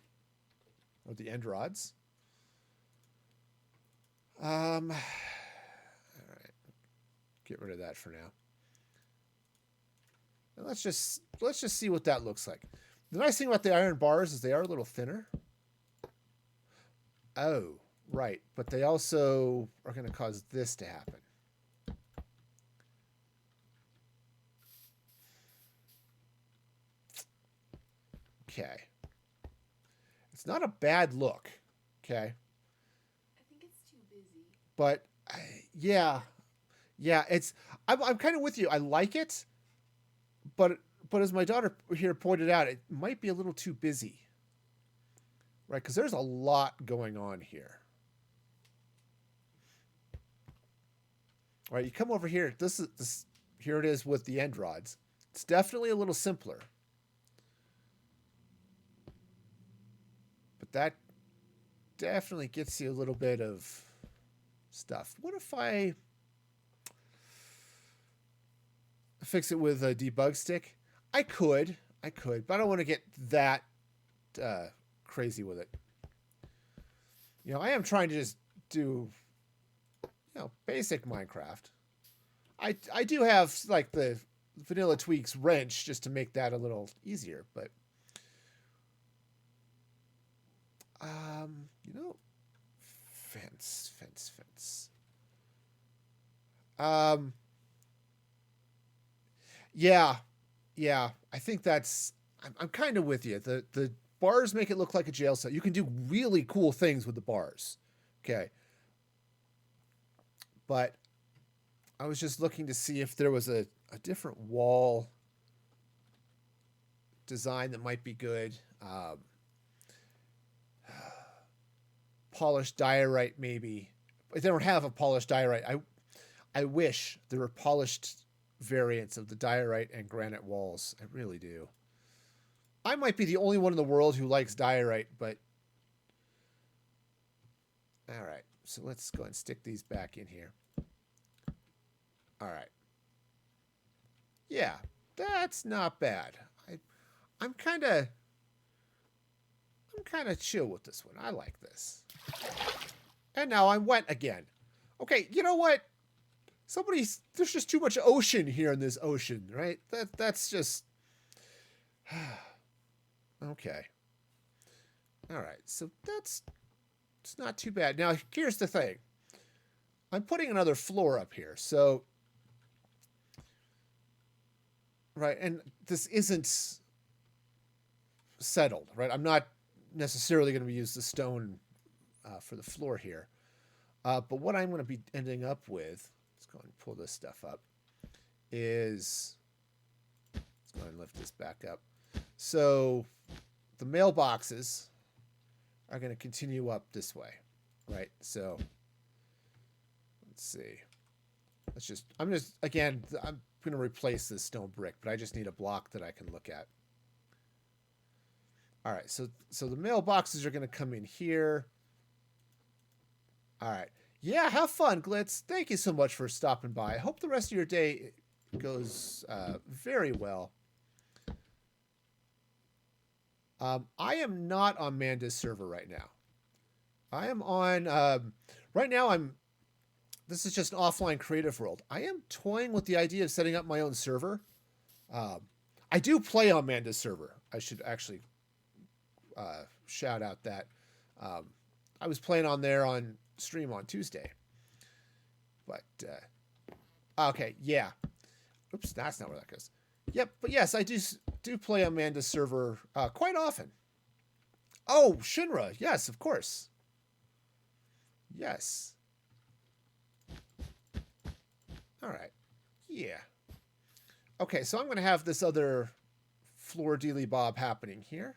or the end rods. All right, get rid of that for now. And let's just see what that looks like. The nice thing about the iron bars is they are a little thinner. Oh, right, but they also are going to cause this to happen. Okay. It's not a bad look. Okay. I think it's too busy. But yeah, it's. I'm kind of with you. I like it, but as my daughter here pointed out, it might be a little too busy. Right, because there's a lot going on here. All right, you come over here. This. Here it is with the end rods. It's definitely a little simpler. But that definitely gets you a little bit of stuff. What if I fix it with a debug stick? I could, but I don't want to get that crazy with it. You know, I am trying to just do, basic Minecraft. I do have like the vanilla tweaks wrench just to make that a little easier, but fence. Yeah, I think that's, I'm kind of with you. The bars make it look like a jail cell. You can do really cool things with the bars. Okay. But I was just looking to see if there was a different wall design that might be good. Polished diorite, maybe. If they don't have a polished diorite, I wish there were polished variants of the diorite and granite walls. I really do. I might be the only one in the world who likes diorite, but all right. So let's go and stick these back in here. All right. Yeah, that's not bad. I'm kind of chill with this one. I like this. And now I'm wet again. Okay, you know what? There's just too much ocean here in this ocean, right? That's just okay. All right, so it's not too bad. Now here's the thing. I'm putting another floor up here, so right, and this isn't settled, right? I'm not necessarily going to use the stone for the floor here, but what I'm going to be ending up with, let's go and pull this stuff up, is, let's go and lift this back up. So the mailboxes are going to continue up this way, right? So let's see. I'm going to replace this stone brick, but I just need a block that I can look at. All right, so the mailboxes are going to come in here. All right. Yeah, have fun, Glitz. Thank you so much for stopping by. I hope the rest of your day goes very well. I am not on Manda's server right now. I am on... right now, this is just an offline creative world. I am toying with the idea of setting up my own server. I do play on Manda's server. I should actually shout out that. I was playing on there on stream on Tuesday. But, okay, yeah. Oops, that's not where that goes. Yep, but yes, I do play on Manda's server quite often. Oh, Shinra, yes, of course. Yes. All right. Yeah. Okay, so I'm going to have this other floor dealy bob happening here.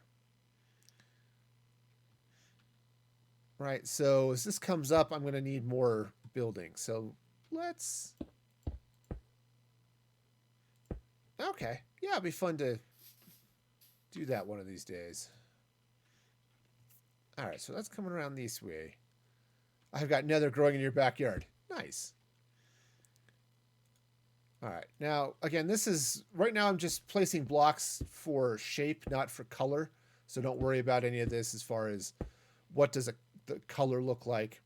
Right, so as this comes up, I'm going to need more building. So let's... Okay. Yeah, it'd be fun to do that one of these days. All right, so that's coming around this way. I've got nether growing in your backyard. Nice. All right, now, again, this is... Right now, I'm just placing blocks for shape, not for color. So don't worry about any of this as far as what does the color look like.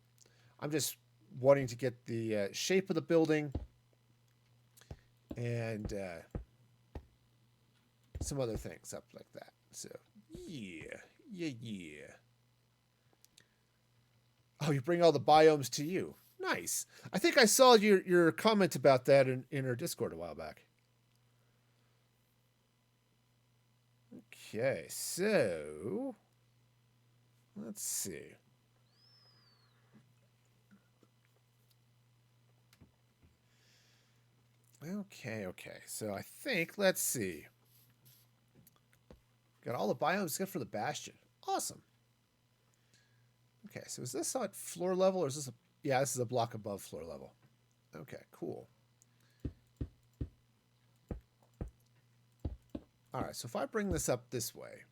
I'm just wanting to get the shape of the building and some other things up like that. So, yeah. Oh, you bring all the biomes to you. Nice. I think I saw your comment about that in our Discord a while back. Okay, so let's see. Okay. So I think, let's see. Got all the biomes except for the Bastion. Awesome. Okay, so is this at floor level or is this yeah, this is a block above floor level. Okay, cool. All right, so if I bring this up this way.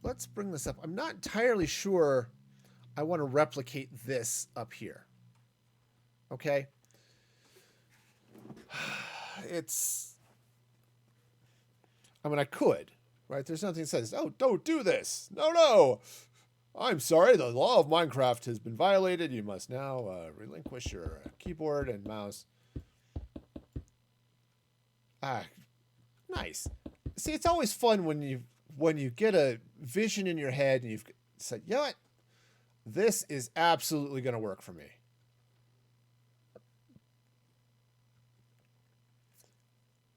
Let's bring this up. I'm not entirely sure I want to replicate this up here. Okay? I mean, I could, right? There's nothing that says, oh, don't do this. No. I'm sorry, the law of Minecraft has been violated. You must now relinquish your keyboard and mouse. Nice. See, it's always fun when you get a vision in your head and you've said, you know what? This is absolutely going to work for me.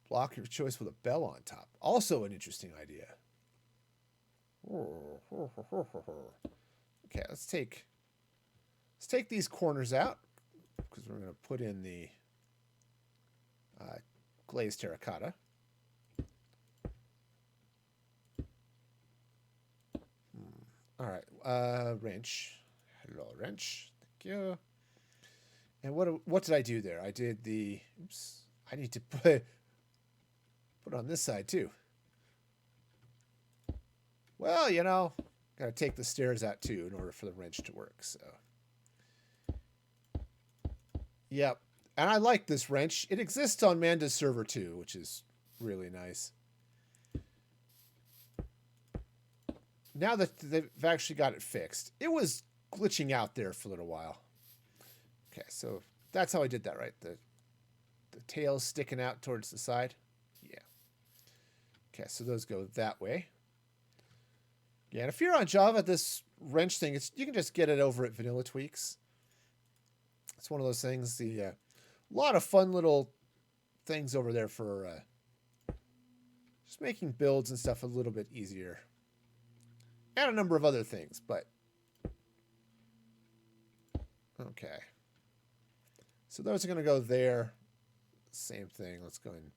Block your choice with a bell on top. Also an interesting idea. Okay, let's take these corners out because we're going to put in the glazed terracotta. All right, wrench. Hello, wrench. Thank you. And what did I do there? I did the. Oops. I need to put it on this side too. Well, you know, gotta take the stairs out too in order for the wrench to work. So, yep. And I like this wrench. It exists on Manda's server too, which is really nice. Now that they've actually got it fixed, it was glitching out there for a little while. Okay, so that's how I did that, right? The tail's sticking out towards the side. Yeah. Okay, so those go that way. Yeah, and if you're on Java, this wrench thing, you can just get it over at Vanilla Tweaks. It's one of those things. A lot of fun little things over there for just making builds and stuff a little bit easier. And a number of other things, but okay. So those are going to go there. Same thing. Let's go in.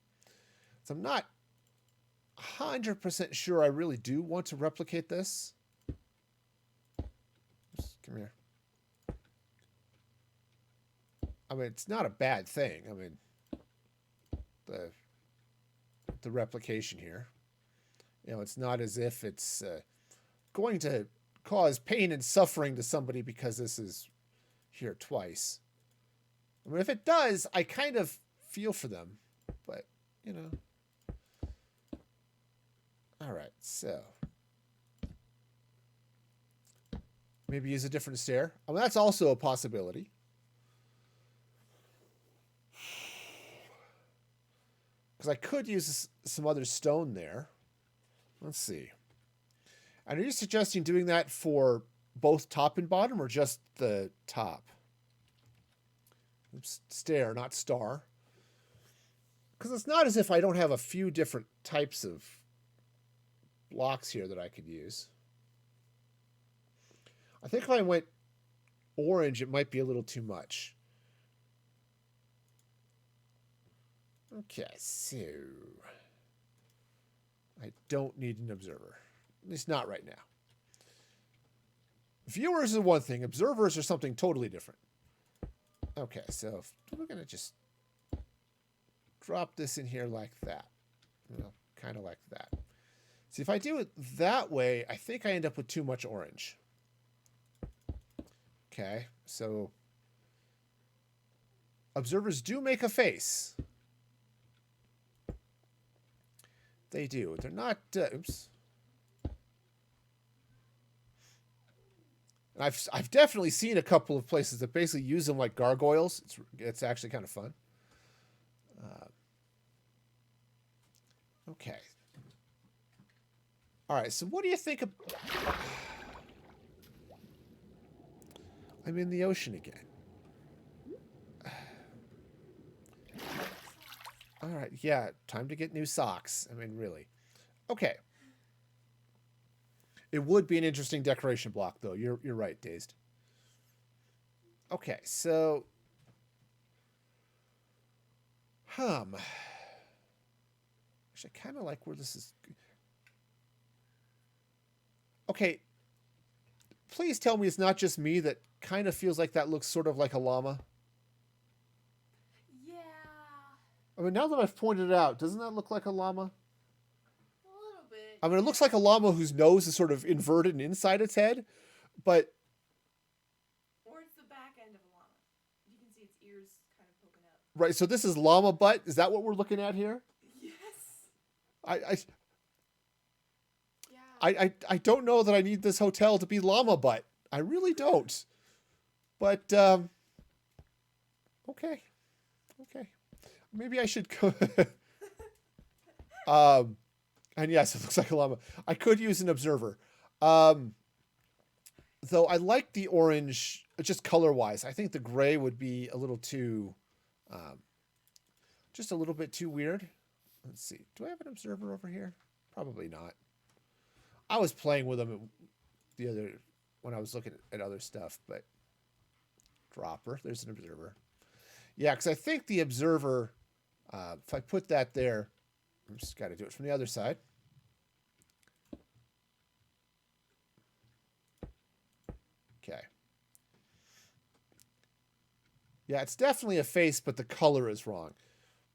So I'm not 100% sure I really do want to replicate this. Oops, come here. I mean, it's not a bad thing. I mean, the replication here. You know, it's not as if it's going to cause pain and suffering to somebody because this is here twice. I mean, if it does, I kind of feel for them, but, you know. All right, so. Maybe use a different stair. I mean, that's also a possibility. Because I could use some other stone there. Let's see. And are you suggesting doing that for both top and bottom or just the top? Oops, stair, not star. Because it's not as if I don't have a few different types of blocks here that I could use. I think if I went orange, it might be a little too much. Okay, so I don't need an observer. At least not right now. Viewers are one thing. Observers are something totally different. Okay, so we're going to just drop this in here like that. You know, kind of like that. See, if I do it that way, I think I end up with too much orange. Okay, so observers do make a face. They do. They're not... oops. And I've definitely seen a couple of places that basically use them like gargoyles. It's actually kind of fun. Okay. All right, so what do you think of... I'm in the ocean again. All right, yeah, time to get new socks. I mean, really. Okay. It would be an interesting decoration block, though. You're right, Dazed. Okay, so... Actually, I kind of like where this is... Okay. Please tell me it's not just me that kind of feels like that looks sort of like a llama. Yeah. I mean, now that I've pointed it out, doesn't that look like a llama? A little bit. I mean, it looks like a llama whose nose is sort of inverted and inside its head, but... Or it's the back end of a llama. You can see its ears kind of poking up. Right, so this is llama butt? Is that what we're looking at here? Yes. I don't know that I need this hotel to be llama butt. I really don't. But, okay. Okay. Maybe I should go... and yes, it looks like a llama. I could use an observer. Though I like the orange, just color-wise. I think the gray would be a little too... just a little bit too weird. Let's see. Do I have an observer over here? Probably not. I was playing with them when I was looking at other stuff, but dropper, there's an observer. Yeah, because I think the observer, if I put that there, I'm just got to do it from the other side. Okay. Yeah, it's definitely a face, but the color is wrong.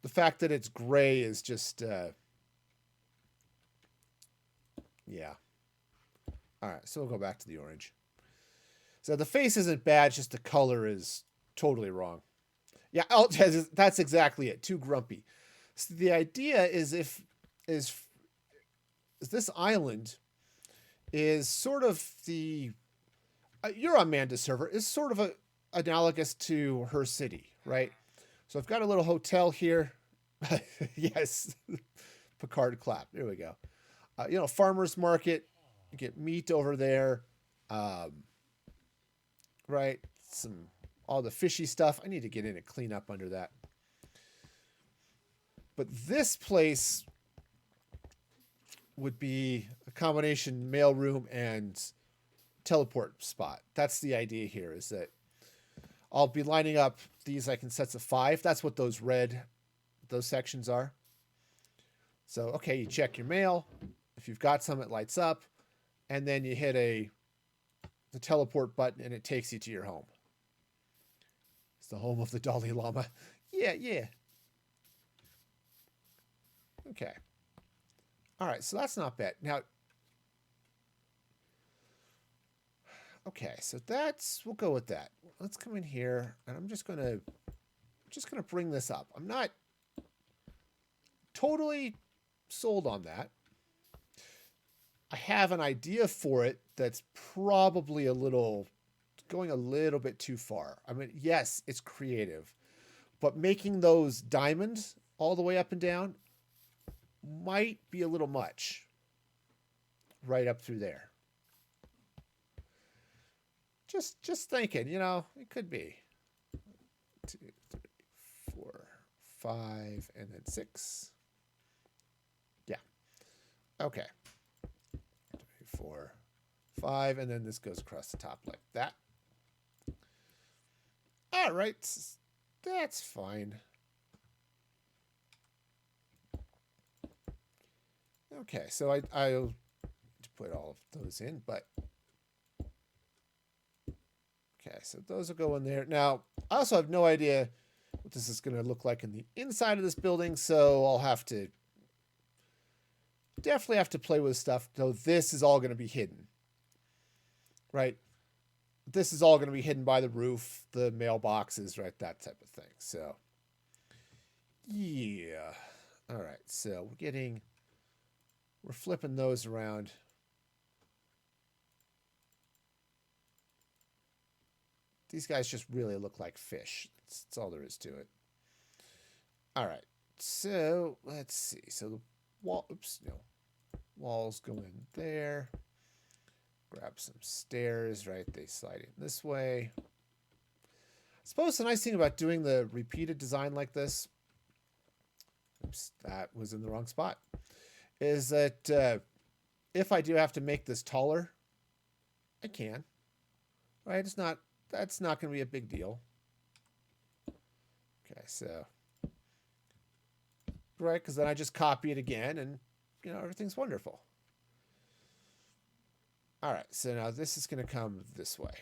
The fact that it's gray is just, yeah. All right, so we'll go back to the orange. So the face isn't bad, just the color is totally wrong. Yeah, that's exactly it. Too grumpy. So the idea is is this island is sort of the you're on Amanda's server is sort of analogous to her city, right? So I've got a little hotel here. Yes, Picard clap. There we go. Farmer's market. You get meat over there, right? All the fishy stuff. I need to get in and clean up under that. But this place would be a combination mailroom and teleport spot. That's the idea here, is that I'll be lining up these like in sets of 5. That's what those sections are. So, okay, you check your mail. If you've got some, it lights up. And then you hit the teleport button and it takes you to your home. It's the home of the Dalai Lama. Yeah. Okay. All right, so that's not bad. Now, okay, so we'll go with that. Let's come in here and I'm just gonna bring this up. I'm not totally sold on that. I have an idea for it that's probably going a little bit too far. I mean, yes, it's creative, but making those diamonds all the way up and down might be a little much right up through there. Just thinking, it could be 2, 3, 4, 5, and then 6. Yeah. Okay. 3, 4, 5, and then this goes across the top like that. All right, that's fine. Okay, so I'll put all of those in, but okay, so those will go in there. Now, I also have no idea what this is going to look like in the inside of this building, so I'll definitely have to play with stuff, though this is all going to be hidden, right? This is all going to be hidden by the roof, the mailboxes, right? That type of thing. So, yeah. All right, so we're getting We're flipping those around. These guys just really look like fish. That's all there is to it. All right. So let's see. So the wall, oops, no. Walls go in there. Grab some stairs, right? They slide in this way. I suppose the nice thing about doing the repeated design like this, oops, that was in the wrong spot, is that if I do have to make this taller, I can. Right? That's not going to be a big deal. Okay, so, right, because then I just copy it again and, you know, everything's wonderful. All right, so now this is going to come this way.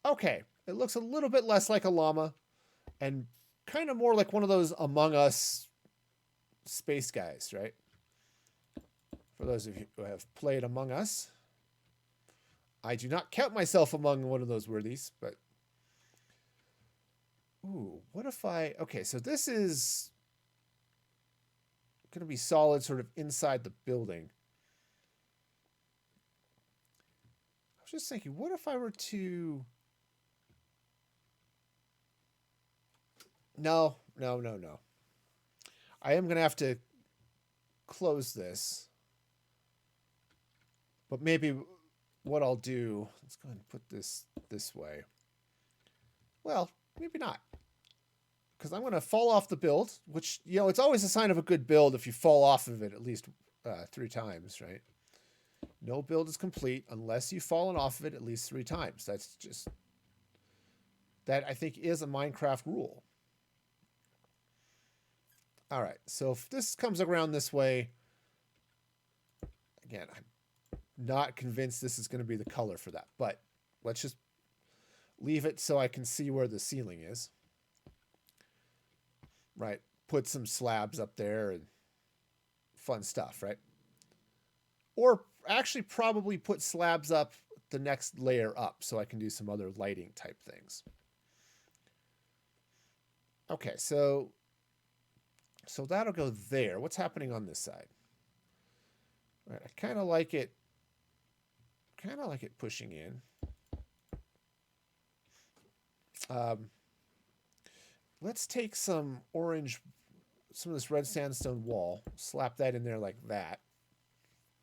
Okay, it looks a little bit less like a llama and kind of more like one of those Among Us space guys, right? For those of you who have played Among Us, I do not count myself among one of those worthies, but... Ooh, what if I... Okay, so this is going to be solid sort of inside the building. I was just thinking, what if I were to... No. I am going to have to close this. But maybe what I'll do... Let's go ahead and put this way. Well, maybe not. Because I'm going to fall off the build, which, you know, it's always a sign of a good build if you fall off of it at least 3 times, right? No build is complete unless you've fallen off of it at least 3 times. That's just... That, I think, is a Minecraft rule. All right, so if this comes around this way, again, I'm not convinced this is going to be the color for that, but let's just leave it so I can see where the ceiling is. Right, put some slabs up there and fun stuff, right? Or actually probably put slabs up the next layer up so I can do some other lighting type things. Okay, so that'll go there. What's happening on this side? All right, I kind of like it pushing in. Let's take some of this red sandstone wall, slap that in there like that.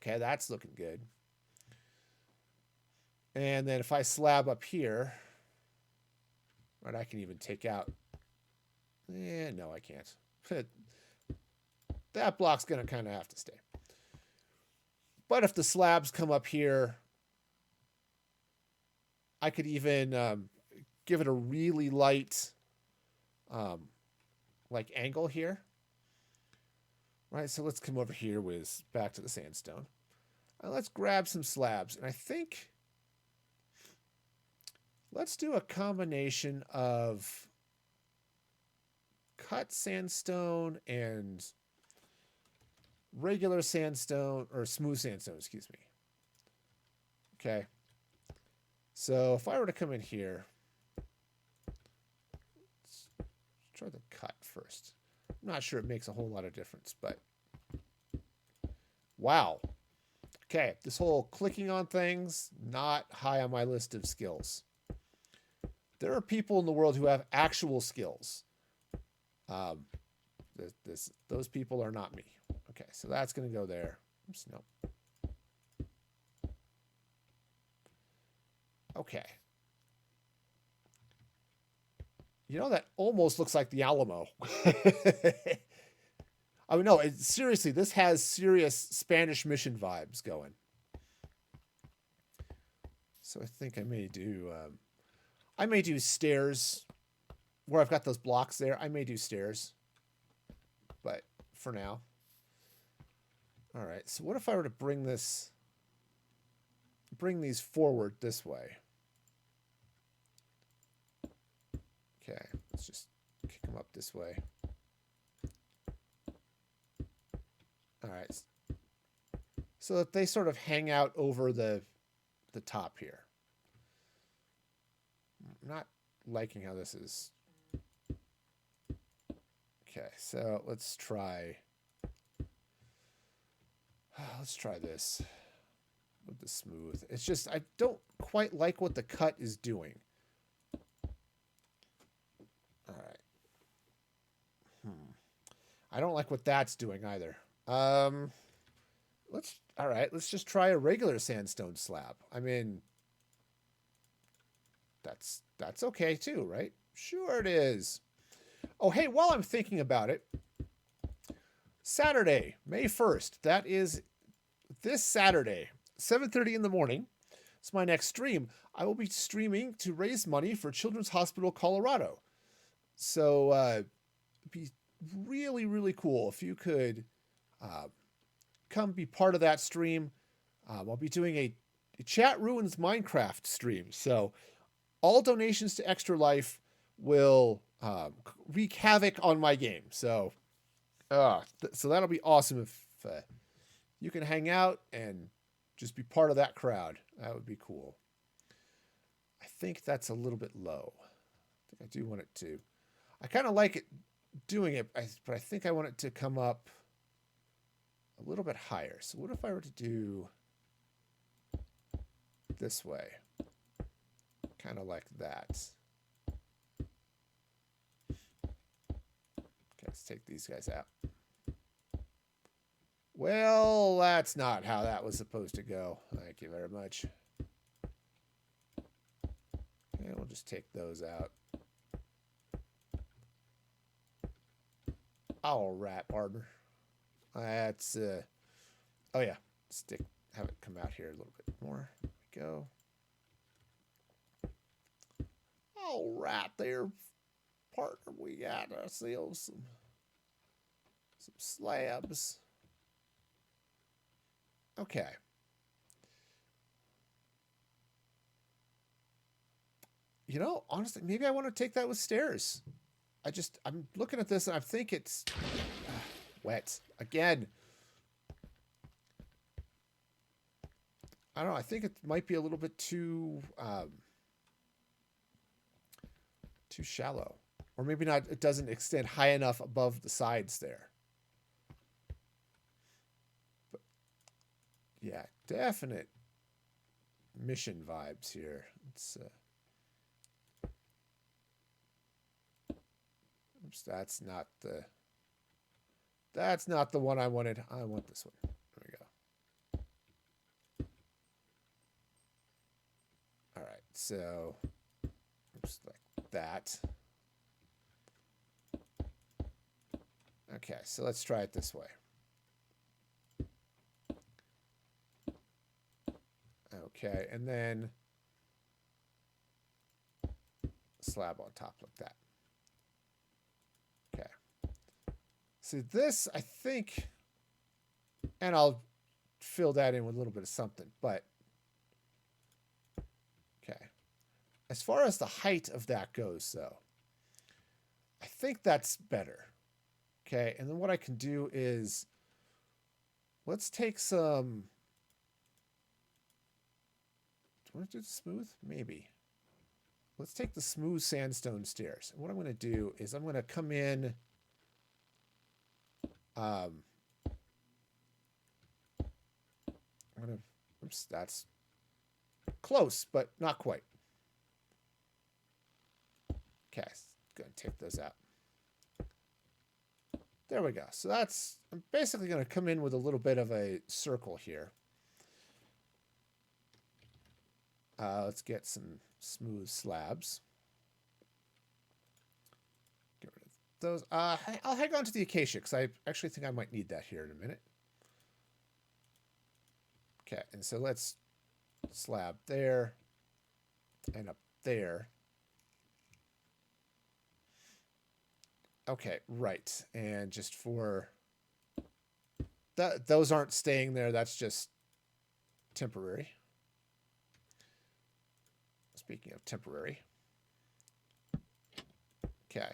Okay, that's looking good. And then if I slab up here, right, I can even take out... no, I can't. That block's going to kind of have to stay. But if the slabs come up here, I could even give it a really light like angle here. Right, so let's come over here back to the sandstone. And let's grab some slabs. And I think let's do a combination of cut sandstone and regular sandstone, or smooth sandstone, excuse me. Okay. So if I were to come in here, let's try the cut first. I'm not sure it makes a whole lot of difference, but wow. Okay, this whole clicking on things, not high on my list of skills. There are people in the world who have actual skills. Those people are not me. Okay, so that's going to go there. Oops, no. Okay. You know, that almost looks like the Alamo. I mean, no, seriously, this has serious Spanish mission vibes going. So I think I may do stairs where I've got those blocks there. I may do stairs, but for now. All right, so what if I were to bring these forward this way? Okay, let's just kick them up this way. All right, so that they sort of hang out over the top here. I'm not liking how this is. Okay, so let's try. Let's try this with the smooth. It's just, I don't quite like what the cut is doing. All right. I don't like what that's doing either. All right, let's just try a regular sandstone slab. I mean, that's okay too, right? Sure it is. Oh, hey, while I'm thinking about it, Saturday, May 1st, that is this Saturday, 7:30 in the morning. It's my next stream. I will be streaming to raise money for Children's Hospital Colorado. So it'd be really, really cool if you could come be part of that stream. I'll be doing a Chat Ruins Minecraft stream. So all donations to Extra Life will wreak havoc on my game. So that'll be awesome if you can hang out and just be part of that crowd. That would be cool. I think that's a little bit low. I think I do want it to. I kind of like it doing it, but I think I want it to come up a little bit higher. So what if I were to do this way? Kind of like that. Okay, let's take these guys out. Well, that's not how that was supposed to go. Thank you very much. And we'll just take those out. All right, partner. That's oh yeah, have it come out here a little bit more. There we go. All right there, partner. We got ourselves some slabs. Okay. You know, honestly, maybe I want to take that with stairs. I'm looking at this and I think it's wet again. I don't know. I think it might be a little bit too shallow, or maybe not. It doesn't extend high enough above the sides there. But yeah, definite mission vibes here. It's oops, that's not the one I wanted. I want this one. There we go. All right, so oops, like that. Okay, so let's try it this way. Okay, and then slab on top like that. Okay. See this, I think, and I'll fill that in with a little bit of something, but okay. As far as the height of that goes, though, I think that's better. Okay, and then what I can do is, let's take some, do you want to do the smooth? Maybe. Let's take the smooth sandstone stairs. And what I'm going to do is I'm going to come in, oops, that's close, but not quite. Okay, going to take those out. There we go. So I'm basically going to come in with a little bit of a circle here. Let's get some smooth slabs. Get rid of those. I'll hang on to the acacia because I actually think I might need that here in a minute. Okay, and so let's slab there and up there. Okay, right. And just for that, those aren't staying there. That's just temporary. Speaking of temporary. Okay.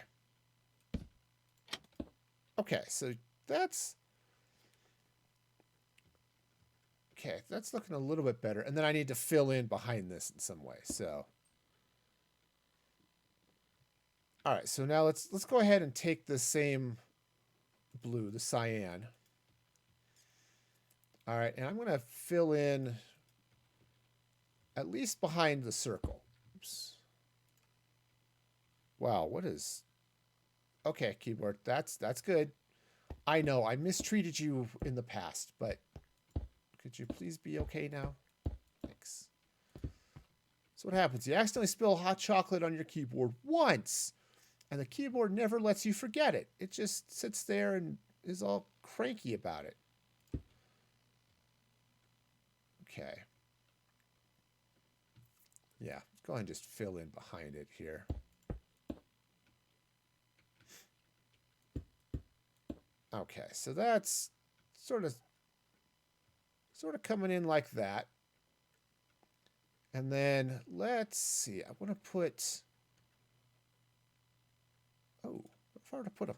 Okay, so that's okay. That's looking a little bit better. And then I need to fill in behind this in some way. So all right, so now let's go ahead and take the same blue, the cyan. All right, and I'm going to fill in at least behind the circle. Oops. Wow, what is... Okay, keyboard, that's good. I know, I mistreated you in the past, but could you please be okay now? Thanks. So what happens? You accidentally spill hot chocolate on your keyboard once, and the keyboard never lets you forget it. It just sits there and is all cranky about it. Okay. Yeah, let's go ahead and just fill in behind it here. Okay, so that's sort of coming in like that. And then let's see. I want to put... Oh, if I were to put a...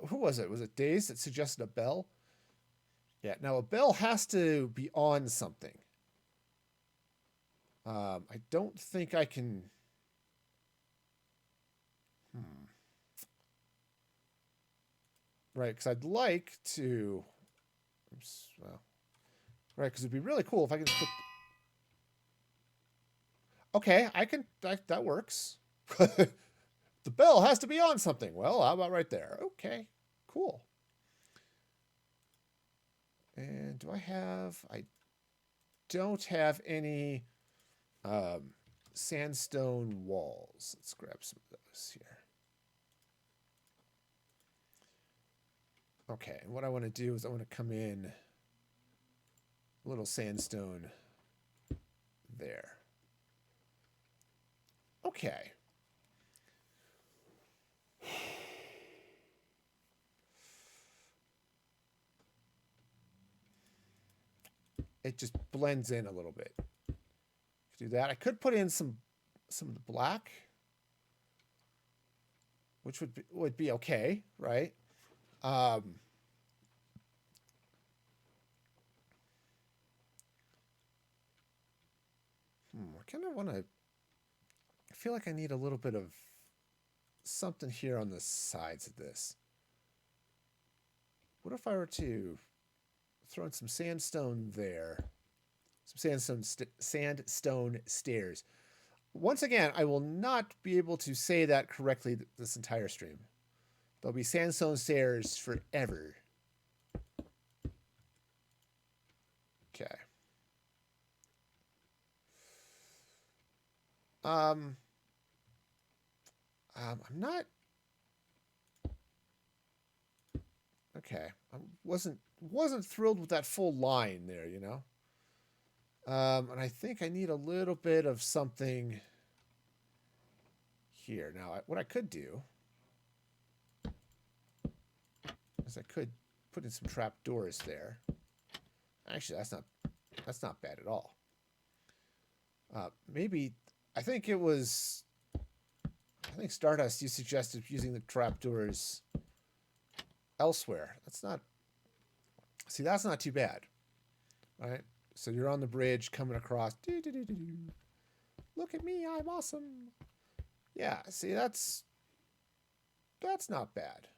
Who was it? Was it Days that suggested a bell? Yeah, now a bell has to be on something. I don't think I can... Right, because I'd like to... Oops, well... Right, because it'd be really cool if I could put... Okay, I can... That works. The bell has to be on something. Well, how about right there? Okay, cool. And do I have... I don't have any sandstone walls. Let's grab some of those here. Okay, and what I want to do is I want to come in a little sandstone there. Okay. It just blends in a little bit. Do that. I could put in some of the black, which would be okay, right? I kind of want to... I feel like I need a little bit of something here on the sides of this. What if I were to throw in some sandstone there? Some sandstone stairs. Once again, I will not be able to say that correctly this entire stream. There'll be sandstone stairs forever. Okay. I'm not... Okay. I wasn't thrilled with that full line there, you know? And I think I need a little bit of something here. Now, what I could do is I could put in some trap doors there. Actually, that's not bad at all. Maybe... I think Stardust, you suggested using the trapdoors elsewhere. That's not too bad, right? So you're on the bridge coming across. Look at me, I'm awesome. Yeah, see, that's not bad.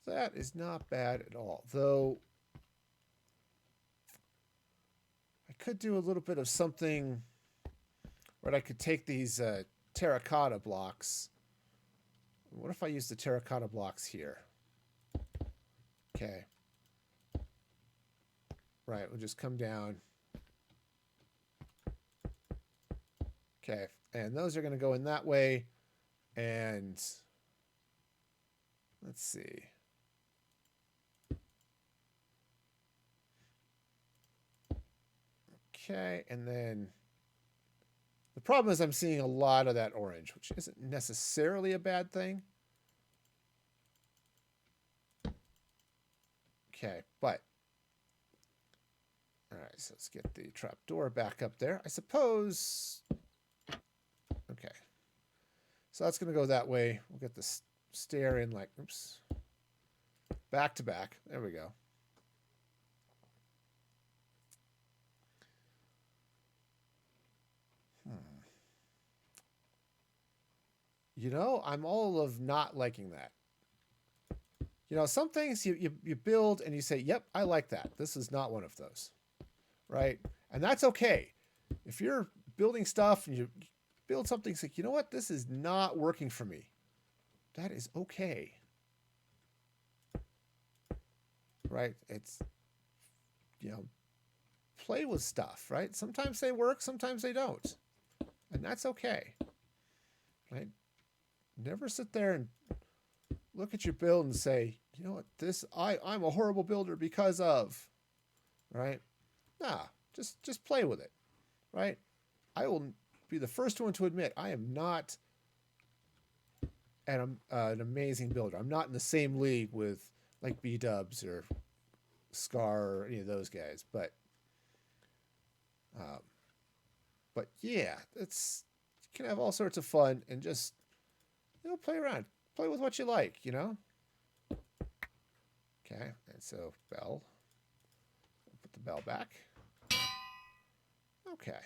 That is not bad at all. Though I could do a little bit of something... Right, I could take these terracotta blocks. What if I use the terracotta blocks here? Okay. Right, we'll just come down. Okay, and those are going to go in that way. And let's see. Okay, and then... The problem is I'm seeing a lot of that orange, which isn't necessarily a bad thing. Okay, but... All right, so let's get the trapdoor back up there. I suppose... Okay. So that's going to go that way. We'll get the stair in like... Oops. Back to back. There we go. You know, I'm all of not liking that. You know, some things you build and you say, yep, I like that. This is not one of those, right? And that's okay. If you're building stuff and you build something, it's like, you know what? This is not working for me. That is okay. Right? It's, you know, play with stuff, right? Sometimes they work, sometimes they don't. And that's okay. Right? Never sit there and look at your build and say, you know what, I'm a horrible builder because of, right? Nah, just play with it, right? I will be the first one to admit I am not an amazing builder. I'm not in the same league with like B-Dubs or Scar or any of those guys, but yeah, it's, you can have all sorts of fun and just, you know, play around, play with what you like, you know. Okay, and so bell, put the bell back. Okay.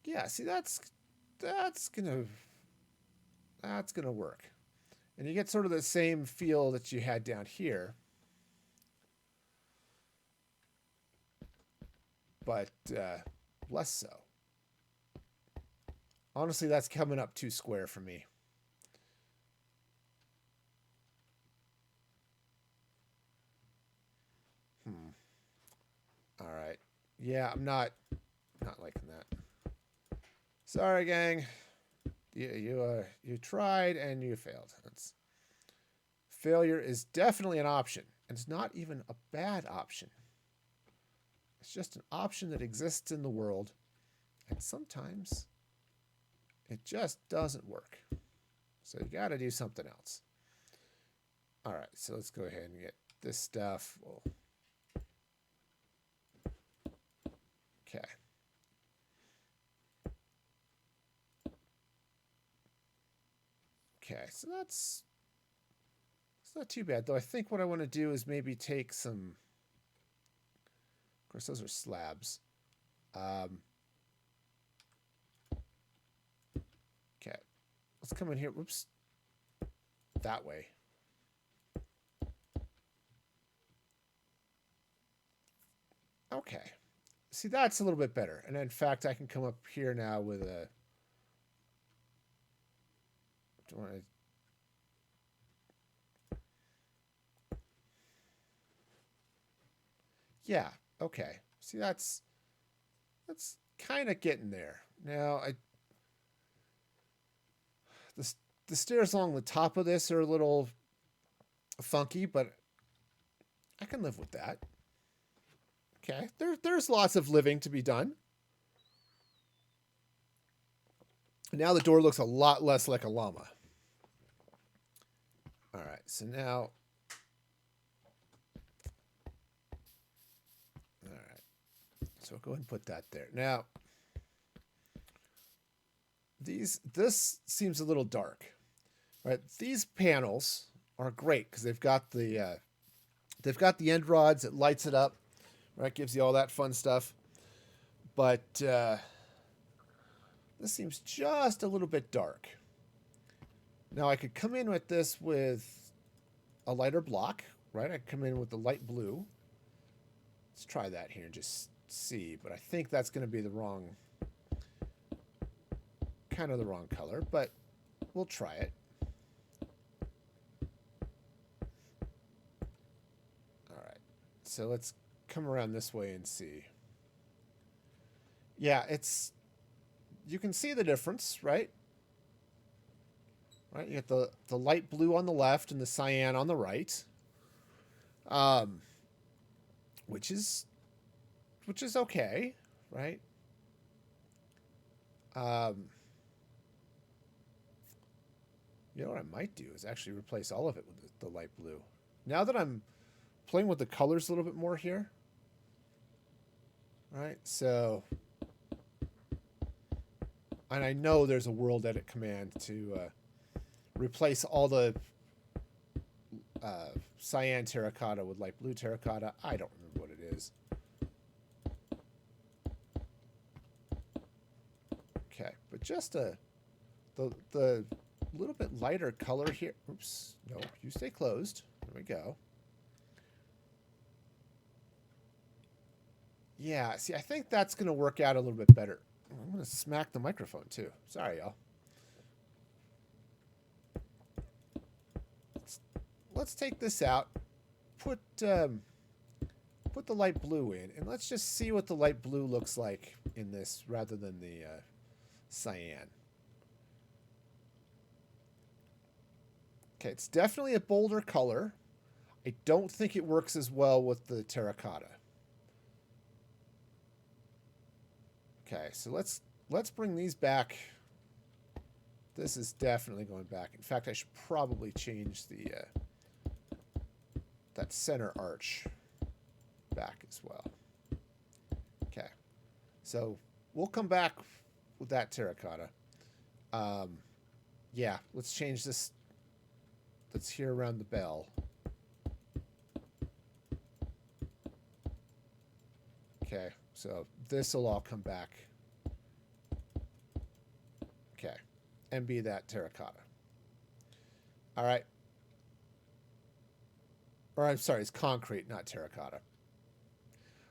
Yeah, see, that's gonna work, and you get sort of the same feel that you had down here, but less so. Honestly, that's coming up too square for me. All right. Yeah, I'm not liking that. Sorry, gang. You tried and you failed. Failure is definitely an option, and it's not even a bad option. It's just an option that exists in the world, and sometimes it just doesn't work. So you got to do something else. All right, so let's go ahead and get this stuff. Okay. Okay, so it's not too bad, though. I think what I want to do is maybe take some, of course, those are slabs. Okay, let's come in here. Whoops. That way. Okay. See, that's a little bit better. And in fact, I can come up here now with a... Do I want to... Yeah, okay. See, that's kind of getting there. Now, the stairs along the top of this are a little funky, but I can live with that. Okay, there's lots of living to be done. Now the door looks a lot less like a llama. All right, so now... All right, so go ahead and put that there. Now, this seems a little dark. Right, these panels are great because they've got the end rods. It lights it up. Right, gives you all that fun stuff. But this seems just a little bit dark. Now I could come in with this with a lighter block, right? I could come in with the light blue. Let's try that here and just see. But I think that's going to be the wrong color. But we'll try it. All right. So let's come around this way and see. Yeah, you can see the difference, right? Right, you get the light blue on the left and the cyan on the right, which is okay, right? You know what I might do is actually replace all of it with the light blue. Now that I'm playing with the colors a little bit more here, right? So, and I know there's a world edit command to replace all the cyan terracotta with light blue terracotta. I don't remember what it is. Okay, but just a The little bit lighter color here. Oops. No, you stay closed. There we go. Yeah, see, I think that's going to work out a little bit better. I'm going to smack the microphone, too. Sorry, y'all. Let's take this out. Put the light blue in, and let's just see what the light blue looks like in this rather than the cyan. Okay, it's definitely a bolder color. I don't think it works as well with the terracotta. Okay, so let's bring these back. This is definitely going back. In fact, I should probably change the that center arch back as well. Okay, so we'll come back with that terracotta. Yeah, let's change this. That's here around the bell. Okay, so this will all come back. Okay, and be that terracotta. All right. Or I'm sorry, it's concrete, not terracotta.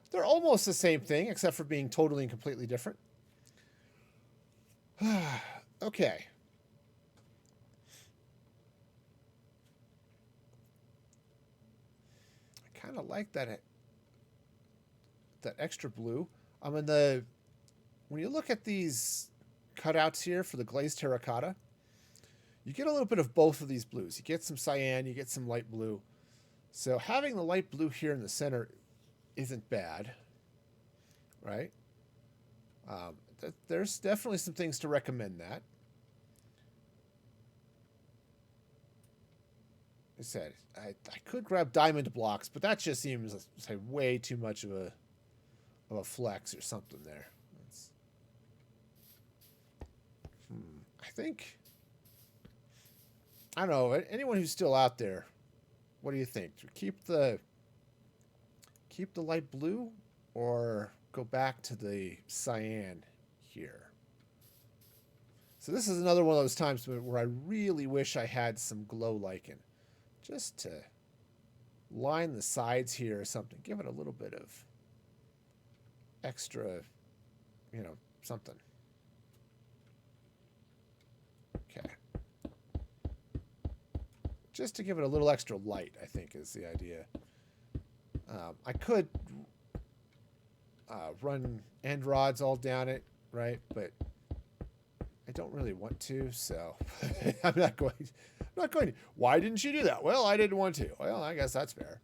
They're almost the same thing, except for being totally and completely different. Okay. I kind of like that extra blue. When you look at these cutouts here for the glazed terracotta, you get a little bit of both of these blues. You get some cyan, you get some light blue. So having the light blue here in the center isn't bad, right? There's definitely some things to recommend that. I said I could grab diamond blocks, but that just seems like way too much of a flex or something there. I think, I don't know, anyone who's still out there, what do you think? Keep the light blue or go back to the cyan here? So this is another one of those times where I really wish I had some glow lichen, just to line the sides here or something. Give it a little bit of extra, something. Okay. Just to give it a little extra light, I think, is the idea. I could run end rods all down it, right? But I don't really want to, so I'm not going to. Why didn't you do that? Well, I didn't want to. Well, I guess that's fair.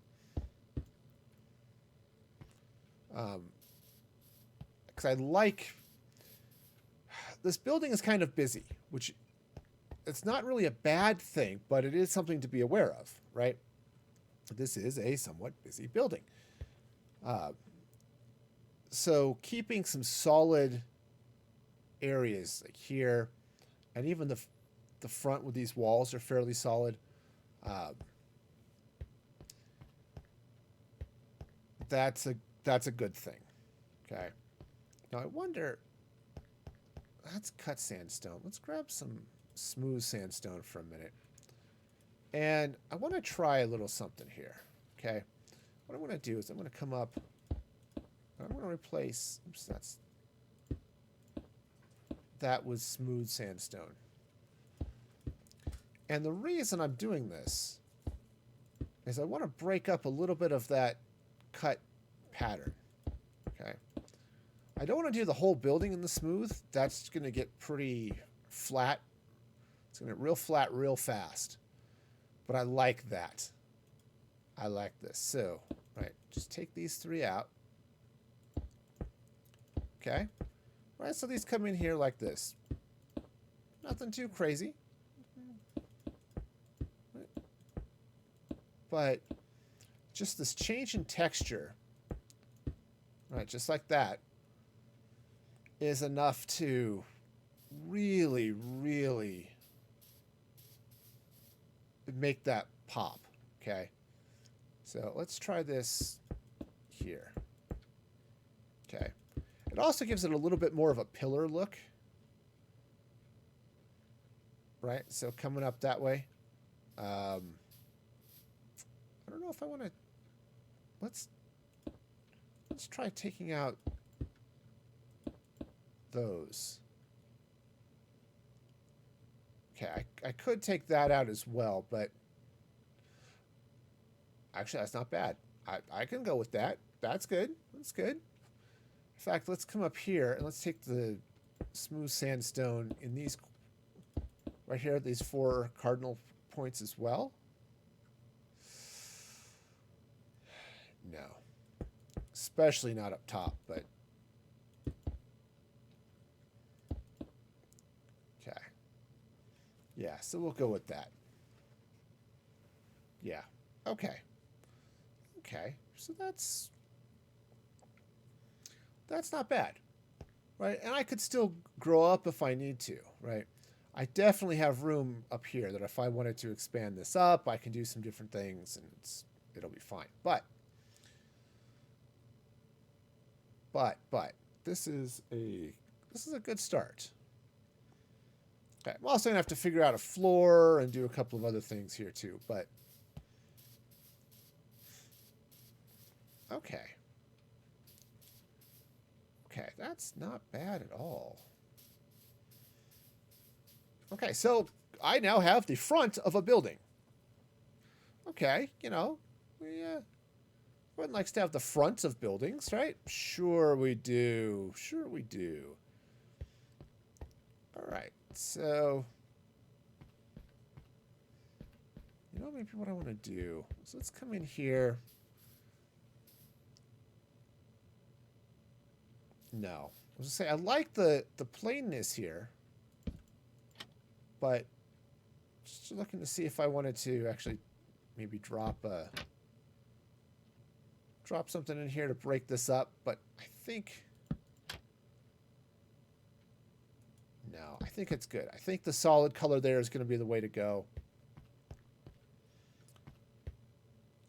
Because I like... This building is kind of busy, which... It's not really a bad thing, but it is something to be aware of, right? This is a somewhat busy building. So keeping some solid areas like here, and even the front with these walls are fairly solid. That's a good thing. Okay. Now I wonder. That's cut sandstone. Let's grab some smooth sandstone for a minute. And I want to try a little something here. Okay. What I'm going to do is I'm going to come up. I'm going to replace. Oops, that was smooth sandstone. And the reason I'm doing this is I want to break up a little bit of that cut pattern. Okay. I don't want to do the whole building in the smooth. That's going to get pretty flat. It's going to get real flat real fast. But I like that. I like this. So, right, just take these three out. Okay. Right, so these come in here like this. Nothing too crazy. But just this change in texture, right, just like that, is enough to really, really make that pop, okay? So let's try this here. Okay. It also gives it a little bit more of a pillar look. right? So coming up that way. I don't know if I want to. Let's try taking out those. Okay, I could take that out as well, but actually that's not bad. I can go with that. That's good. That's good. In fact, let's come up here and let's take the smooth sandstone in these right here, these 4 cardinal points as well. No. Especially not up top, but okay. Yeah, so we'll go with that. Yeah. Okay. Okay. So that's not bad. Right? And I could still grow up if I need to, right? I definitely have room up here that if I wanted to expand this up, I can do some different things and it'll be fine. But this is a good start. Okay, I'm also gonna have to figure out a floor and do a couple of other things here too, but okay. Okay, that's not bad at all. Okay, so I now have the front of a building. Okay, you know, everyone likes to have the fronts of buildings, right? Sure we do. Sure we do. All right, so you know maybe what I want to do. So let's come in here. No, I was gonna say I like the plainness here, but just looking to see if I wanted to actually maybe drop something in here to break this up. But I think no, I think it's good. I think the solid color there is going to be the way to go.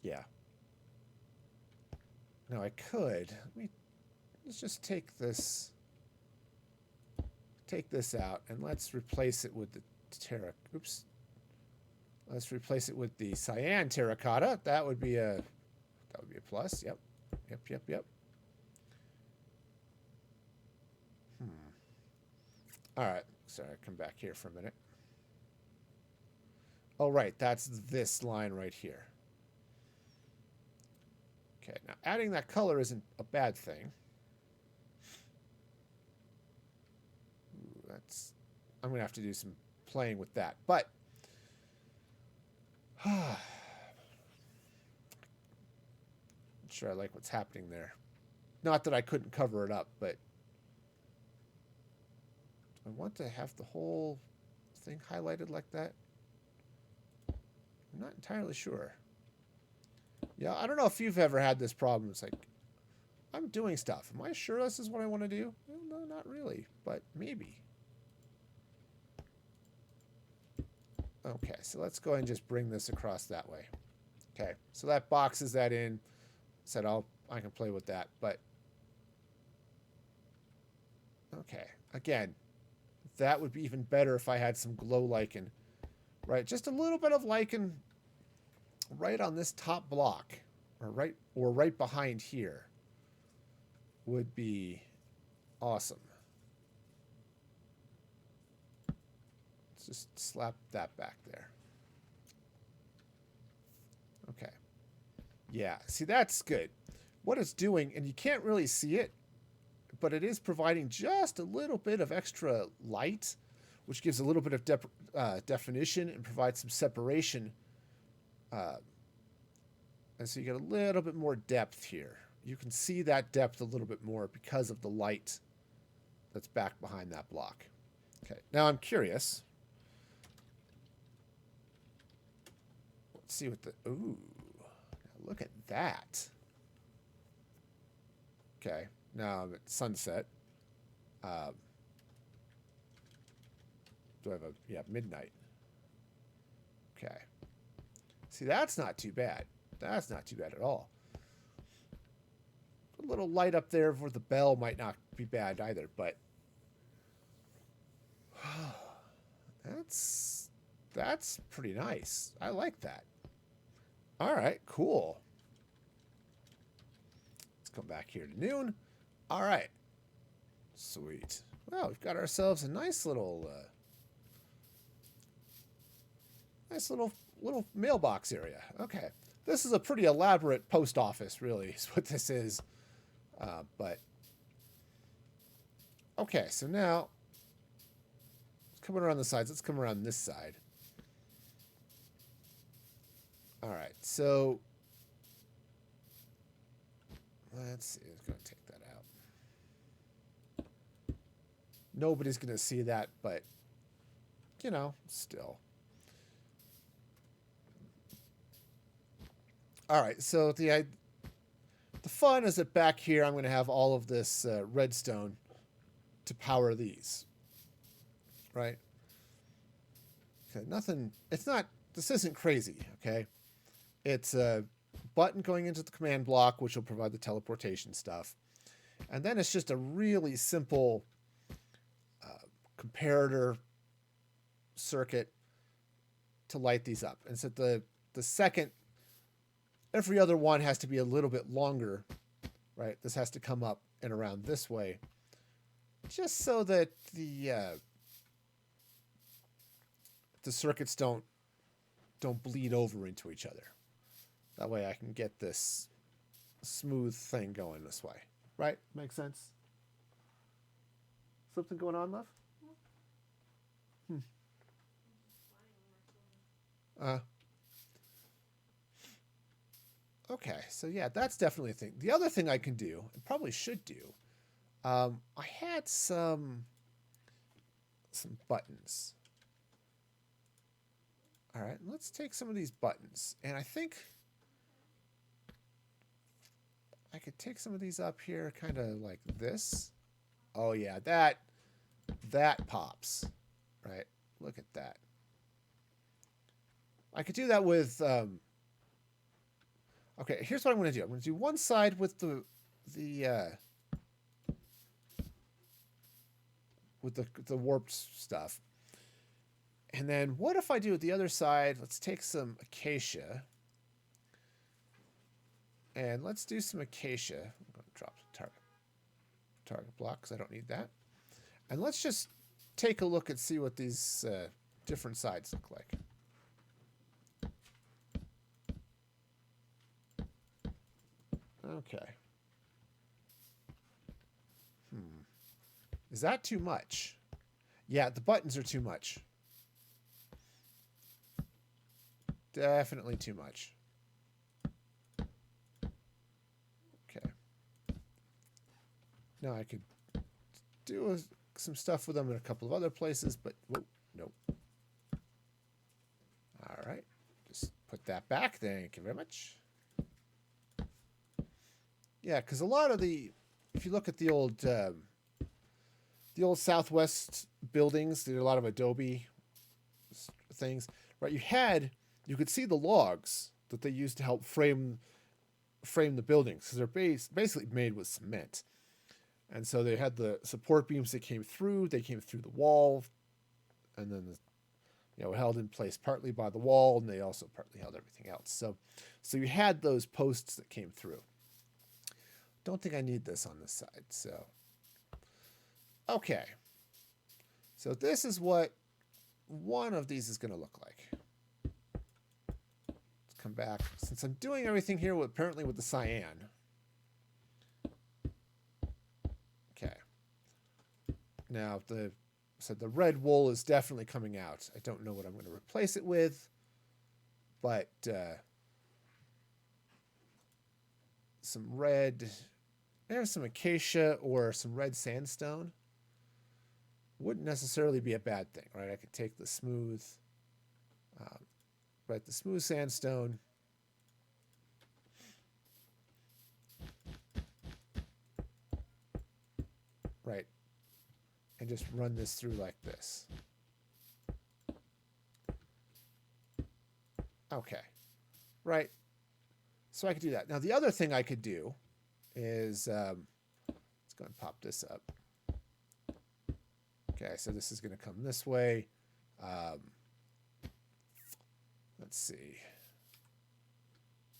Yeah. Now I could. Let's just take this out and let's replace it with the oops. Let's replace it with the cyan terracotta. That would be a plus. Yep. All right. Sorry, come back here for a minute. Oh, right. That's this line right here. Okay. Now, adding that color isn't a bad thing. Ooh, I'm going to have to do some playing with that. But I'm sure I like what's happening there. Not that I couldn't cover it up, but I want to have the whole thing highlighted like that. I'm not entirely sure. Yeah, I don't know if you've ever had this problem. It's like, I'm doing stuff. Am I sure this is what I want to do? Well, no, not really, but maybe. Okay, so let's go ahead and just bring this across that way. Okay, so that boxes that in. Said I can play with that, but okay. Again, that would be even better if I had some glow lichen, right? Just a little bit of lichen right on this top block, or right behind here, would be awesome. Let's just slap that back there. Okay. Yeah, see, that's good. What it's doing, and you can't really see it, but it is providing just a little bit of extra light, which gives a little bit of definition and provides some separation. And so you get a little bit more depth here. You can see that depth a little bit more because of the light that's back behind that block. Okay, now I'm curious. Let's see what ooh. Look at that. Okay, now I'm at sunset. Do I have midnight. Okay. See, that's not too bad. That's not too bad at all. A little light up there for the bell might not be bad either, but that's That's pretty nice. I like that. All right, cool. Let's come back here to noon. All right. Sweet. Well, we've got ourselves a nice little mailbox area. Okay. This is a pretty elaborate post office, really, is what this is. But okay, so now coming around the sides. Let's come around this side. All right, so let's see. Let's go take that out. Nobody's going to see that, but, you know, still. All right, so the fun is that back here I'm going to have all of this redstone to power these. Right? Okay, nothing. It's not. This isn't crazy. Okay, it's a button going into the command block, which will provide the teleportation stuff, and then it's just a really simple comparator circuit to light these up. And so the second, every other one has to be a little bit longer, right? This has to come up and around this way, just so that the circuits don't bleed over into each other. That way I can get this smooth thing going this way. Right? Makes sense? Something going on, love? Okay, so yeah, that's definitely a thing. The other thing I can do, and probably should do, I had some buttons. All right, let's take some of these buttons, and I think I could take some of these up here, kind of like this. Oh yeah, that pops, right? Look at that. I could do that with. Okay, here's what I'm going to do. I'm going to do one side with the warped stuff. And then what if I do the other side? Let's take some acacia. And let's do some acacia. I'm going to drop the target block because I don't need that. And let's just take a look and see what these different sides look like. Okay. Is that too much? Yeah, the buttons are too much. Definitely too much. Okay. Now I could do some stuff with them in a couple of other places, but whoa, nope. All right. Just put that back. Thank you very much. Yeah, because a lot of if you look at the old Southwest buildings, there are a lot of Adobe things, right? You could see the logs that they used to help frame the buildings, because they're basically made with cement. And so they had the support beams that came through. They came through the wall, and then held in place partly by the wall, and they also partly held everything else. So you had those posts that came through. Don't think I need this on this side. So okay. So this is what one of these is going to look like. Let's come back. Since I'm doing everything here apparently with the cyan. Okay. Now the red wool is definitely coming out. I don't know what I'm going to replace it with, but some red. There's some acacia or some red sandstone. Wouldn't necessarily be a bad thing, right? I could take the smooth, the smooth sandstone. Right. And just run this through like this. Okay. Right. So I could do that. Now the other thing I could do is, let's go and pop this up. Okay, so this is going to come this way. Let's see.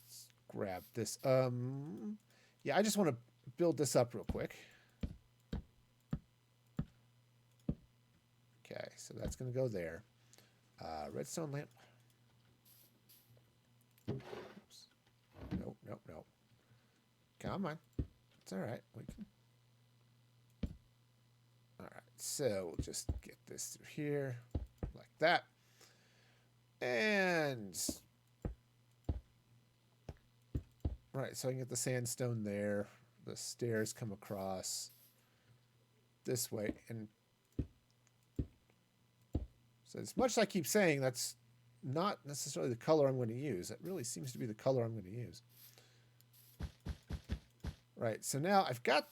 Let's grab this. Yeah, I just want to build this up real quick. Okay, so that's going to go there. Redstone lamp. Oops. Nope, nope, nope. Come on. It's all right. We can. All right, so we'll just get this through here like that. And right, so I can get the sandstone there. The stairs come across this way. And so as much as I keep saying, that's not necessarily the color I'm going to use. That really seems to be the color I'm going to use. Right, so now I've got,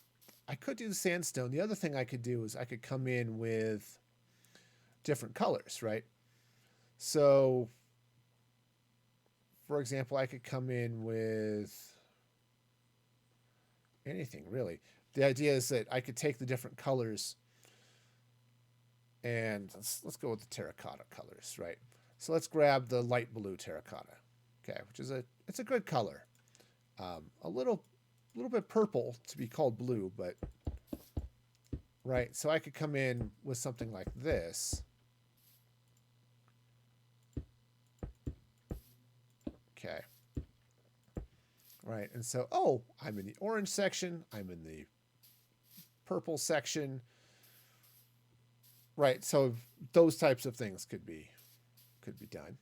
I could do the sandstone. The other thing I could do is I could come in with different colors, right? So, for example, I could come in with anything, really. The idea is that I could take the different colors and let's go with the terracotta colors, right? So let's grab the light blue terracotta, okay, which is it's a good color. A little bit purple to be called blue, but right. So I could come in with something like this. Okay. Right, and so, oh, I'm in the orange section. I'm in the purple section. Right, so those types of things could be done.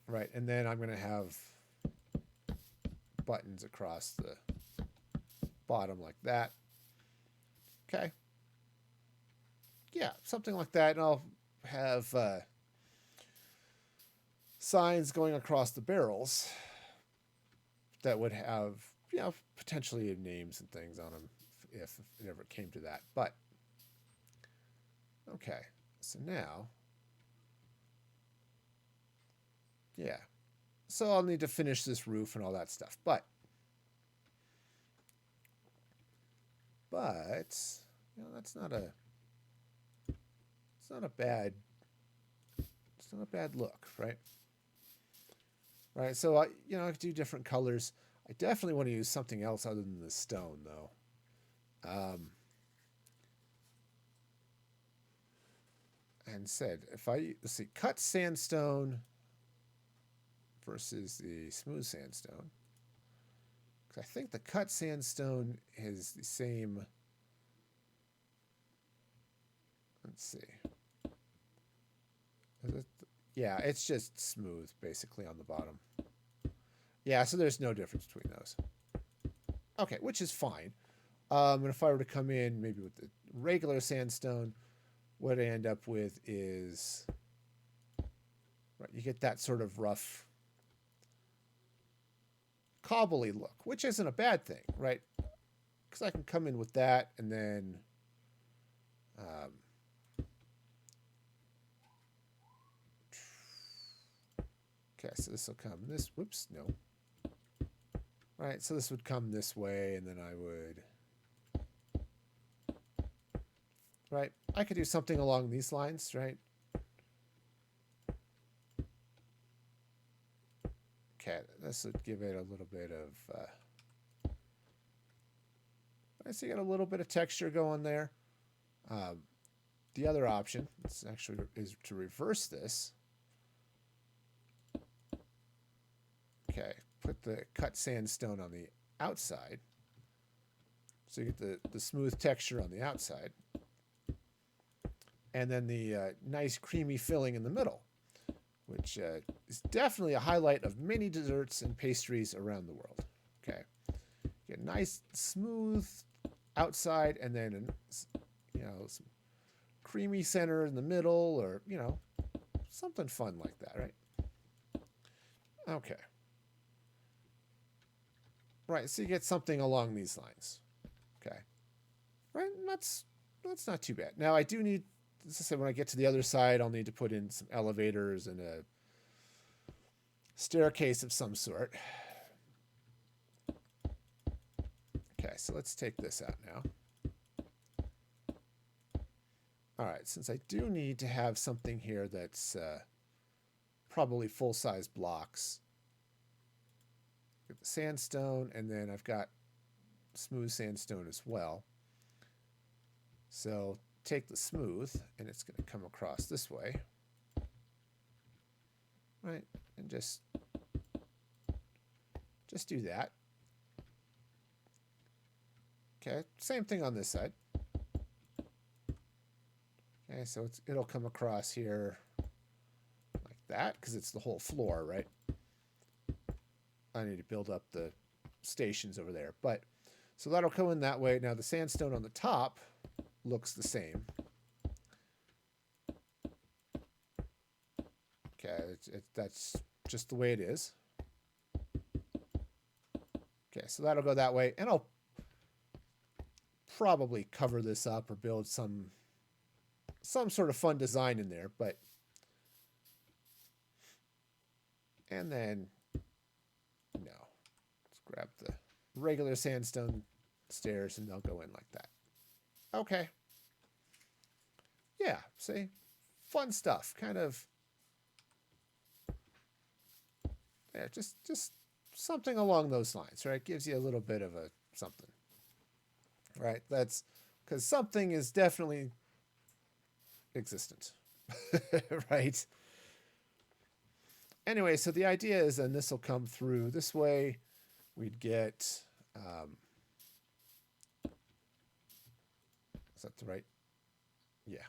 Right, and then I'm going to have buttons across the bottom like that. Okay. Yeah, something like that, and I'll have signs going across the barrels that would have, you know, potentially names and things on them if it ever came to that. But okay, so now, yeah, so I'll need to finish this roof and all that stuff. But you know, it's not a bad look, right? Right, so you know, I could do different colors. I definitely want to use something else other than the stone, though. And said, if let's see, cut sandstone versus the smooth sandstone. Because I think the cut sandstone is the same. Let's see. Yeah, it's just smooth, basically, on the bottom. Yeah, so there's no difference between those. Okay, which is fine. And if I were to come in maybe with the regular sandstone, what I end up with is, right, you get that sort of rough, cobbly look, which isn't a bad thing, right? Because I can come in with that and then okay, so this will come this, whoops, no. Right, so this would come this way, and then I would, right, I could do something along these lines, right? Okay, this would give it a little bit of, I see got a little bit of texture going there. The other option is to reverse this. Okay, put the cut sandstone on the outside. So you get the smooth texture on the outside. And then the nice creamy filling in the middle, which is definitely a highlight of many desserts and pastries around the world. Okay, get nice smooth outside, and then you know, some creamy center in the middle, or you know, something fun like that, right? Okay. Right, so you get something along these lines. Okay. Right, and that's not too bad. Now I do need, as I said, when I get to the other side, I'll need to put in some elevators and a staircase of some sort. Okay, so let's take this out now. All right, since I do need to have something here that's probably full-size blocks. Get the sandstone, and then I've got smooth sandstone as well. So take the smooth, and it's going to come across this way. Right, and just do that. Okay, same thing on this side. Okay, so it'll come across here like that, because it's the whole floor, right? I need to build up the stations over there. But so that'll go in that way. Now the sandstone on the top looks the same. Okay, that's just the way it is. Okay, so that'll go that way. And I'll probably cover this up or build some sort of fun design in there. But and then no, let's grab the regular sandstone stairs and they'll go in like that. Okay. Yeah, see? Fun stuff. Kind of, yeah, just something along those lines, right? Gives you a little bit of a something, right? That's because something is definitely existent, right? Anyway, so the idea is then this will come through this way. We'd get, is that the right? Yeah.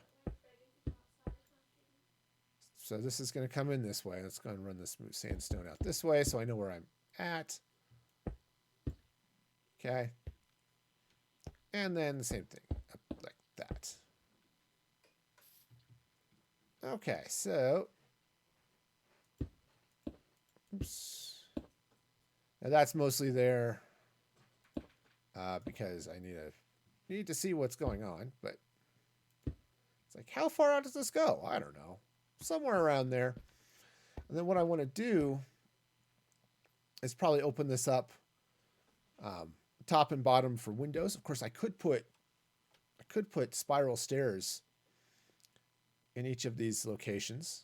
So this is going to come in this way. Let's go and run the smooth sandstone out this way so I know where I'm at. Okay. And then the same thing, up like that. Okay, so oops. Now that's mostly there because I need to see what's going on, but it's like, how far out does this go? I don't know. Somewhere around there. And then what I want to do is probably open this up top and bottom for windows. Of course, I could put spiral stairs in each of these locations.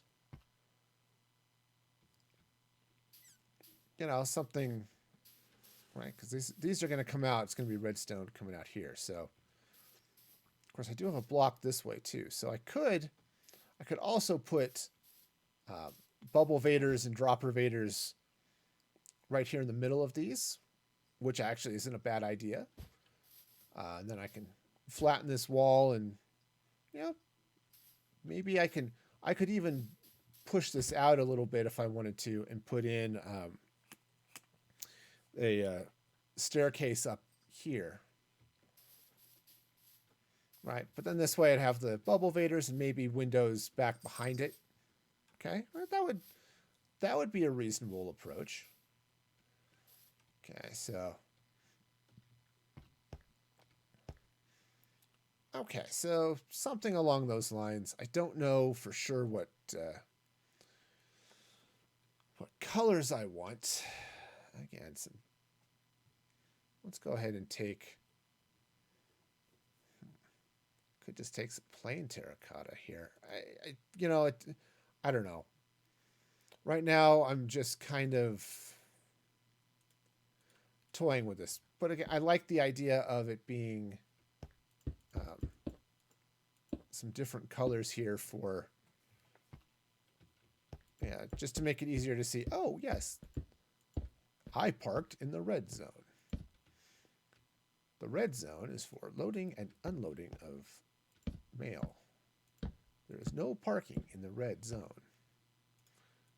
You know, something, right? Because these are going to come out. It's going to be redstone coming out here. So, of course, I do have a block this way too. So I could also put bubble vaders and dropper vaders right here in the middle of these, which actually isn't a bad idea. And then I can flatten this wall, and yeah, maybe I could even push this out a little bit if I wanted to, and put in a staircase up here. Right, but then this way I'd have the bubble vaders and maybe windows back behind it. Okay, that would be a reasonable approach. Okay, so something along those lines. I don't know for sure what colors I want. Again, let's go ahead and take. Could just take some plain terracotta here. I don't know. Right now, I'm just kind of toying with this. But again, I like the idea of it being some different colors here for, yeah, just to make it easier to see. Oh, yes, I parked in the red zone. The red zone is for loading and unloading of mail. There is no parking in the red zone.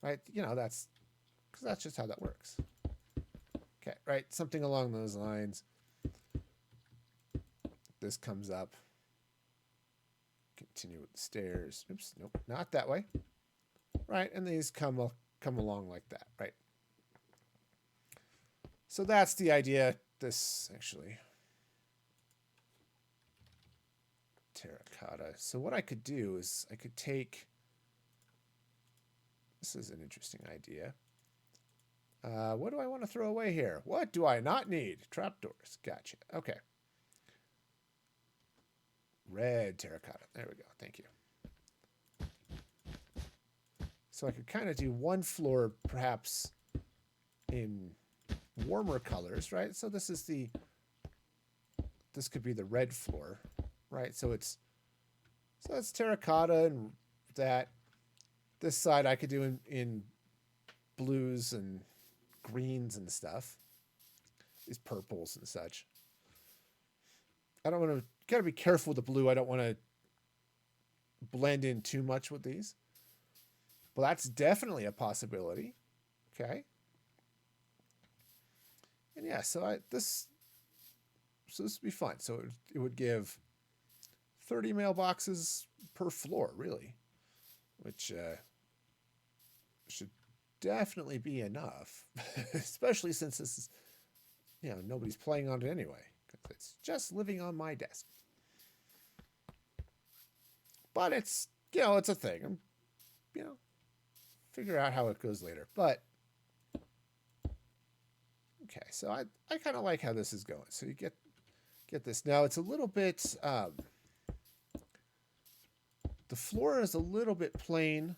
Right? You know, that's just how that works. Okay, right? Something along those lines. This comes up. Continue with the stairs. Oops, nope, not that way. Right, and these come along like that, right? So that's the idea. This actually terracotta. So what I could do is I could take, this is an interesting idea. What do I want to throw away here? What do I not need? Trapdoors. Gotcha. Okay. Red terracotta. There we go. Thank you. So I could kind of do one floor perhaps in warmer colors, right? So this could be the red floor, right? So it's terracotta and that. This side I could do in blues and greens and stuff. These purples and such. I don't want to, gotta be careful with the blue. I don't want to blend in too much with these. Well, that's definitely a possibility. Okay. And yeah, so this would be fun. So it would give 30 mailboxes per floor, really, which should definitely be enough, especially since this is, nobody's playing on it anyway, because it's just living on my desk. But it's, it's a thing. I'm, figure out how it goes later. But okay, so I kind of like how this is going. So you get this. Now it's a little bit, the floor is a little bit plain,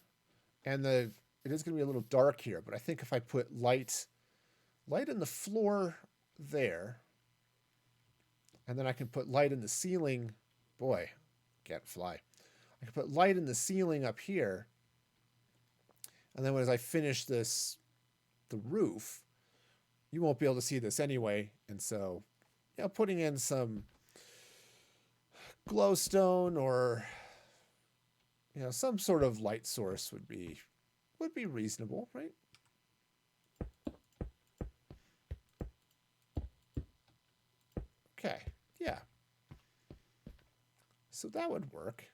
and it is going to be a little dark here. But I think if I put light in the floor there, and then I can put light in the ceiling. Boy, can't fly. I can put light in the ceiling up here, and then as I finish the roof, you won't be able to see this anyway. And so, putting in some glowstone or, some sort of light source would be reasonable, right? Okay, yeah. So that would work.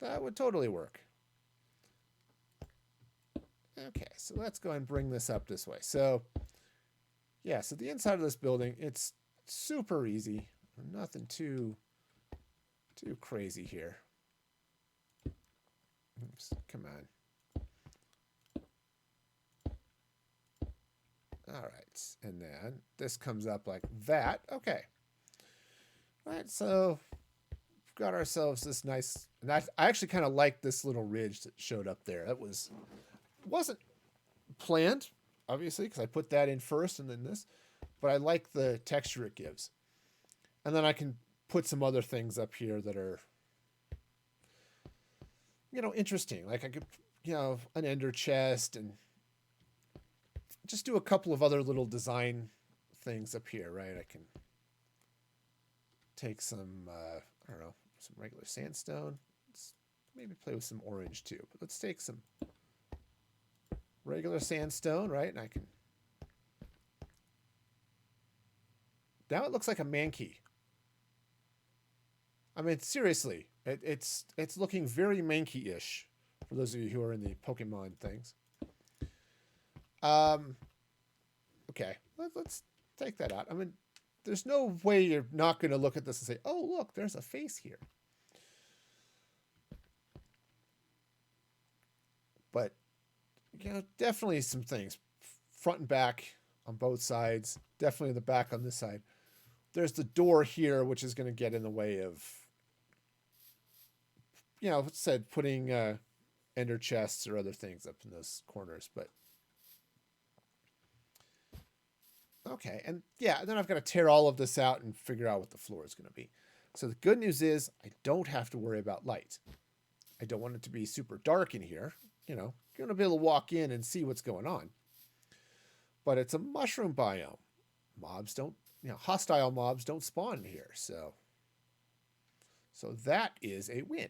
That would totally work. Okay, so let's go and bring this up this way. So, yeah, so the inside of this building, it's super easy. Nothing too crazy here. Oops, come on. All right, and then this comes up like that. Okay. All right, so we've got ourselves this nice, and I actually kind of like this little ridge that showed up there. That wasn't planned, obviously, because I put that in first and then this, but I like the texture it gives. And then I can put some other things up here that are, interesting. Like I could, an ender chest and just do a couple of other little design things up here, right? I can take some, I don't know, some regular sandstone. Let's maybe play with some orange too, but let's take some regular sandstone, right? And I can, now it looks like a mankey. I mean, seriously, it's looking very Mankey-ish for those of you who are in the Pokemon things. Okay, let's take that out. I mean, there's no way you're not going to look at this and say, oh, look, there's a face here. But, definitely some things. Front and back on both sides. Definitely the back on this side. There's the door here, which is going to get in the way of, putting ender chests or other things up in those corners. But okay, and yeah, then I've got to tear all of this out and figure out what the floor is going to be. So the good news is I don't have to worry about light. I don't want it to be super dark in here. You're going to be able to walk in and see what's going on. But it's a mushroom biome. Mobs don't, hostile mobs don't spawn in here. So that is a win.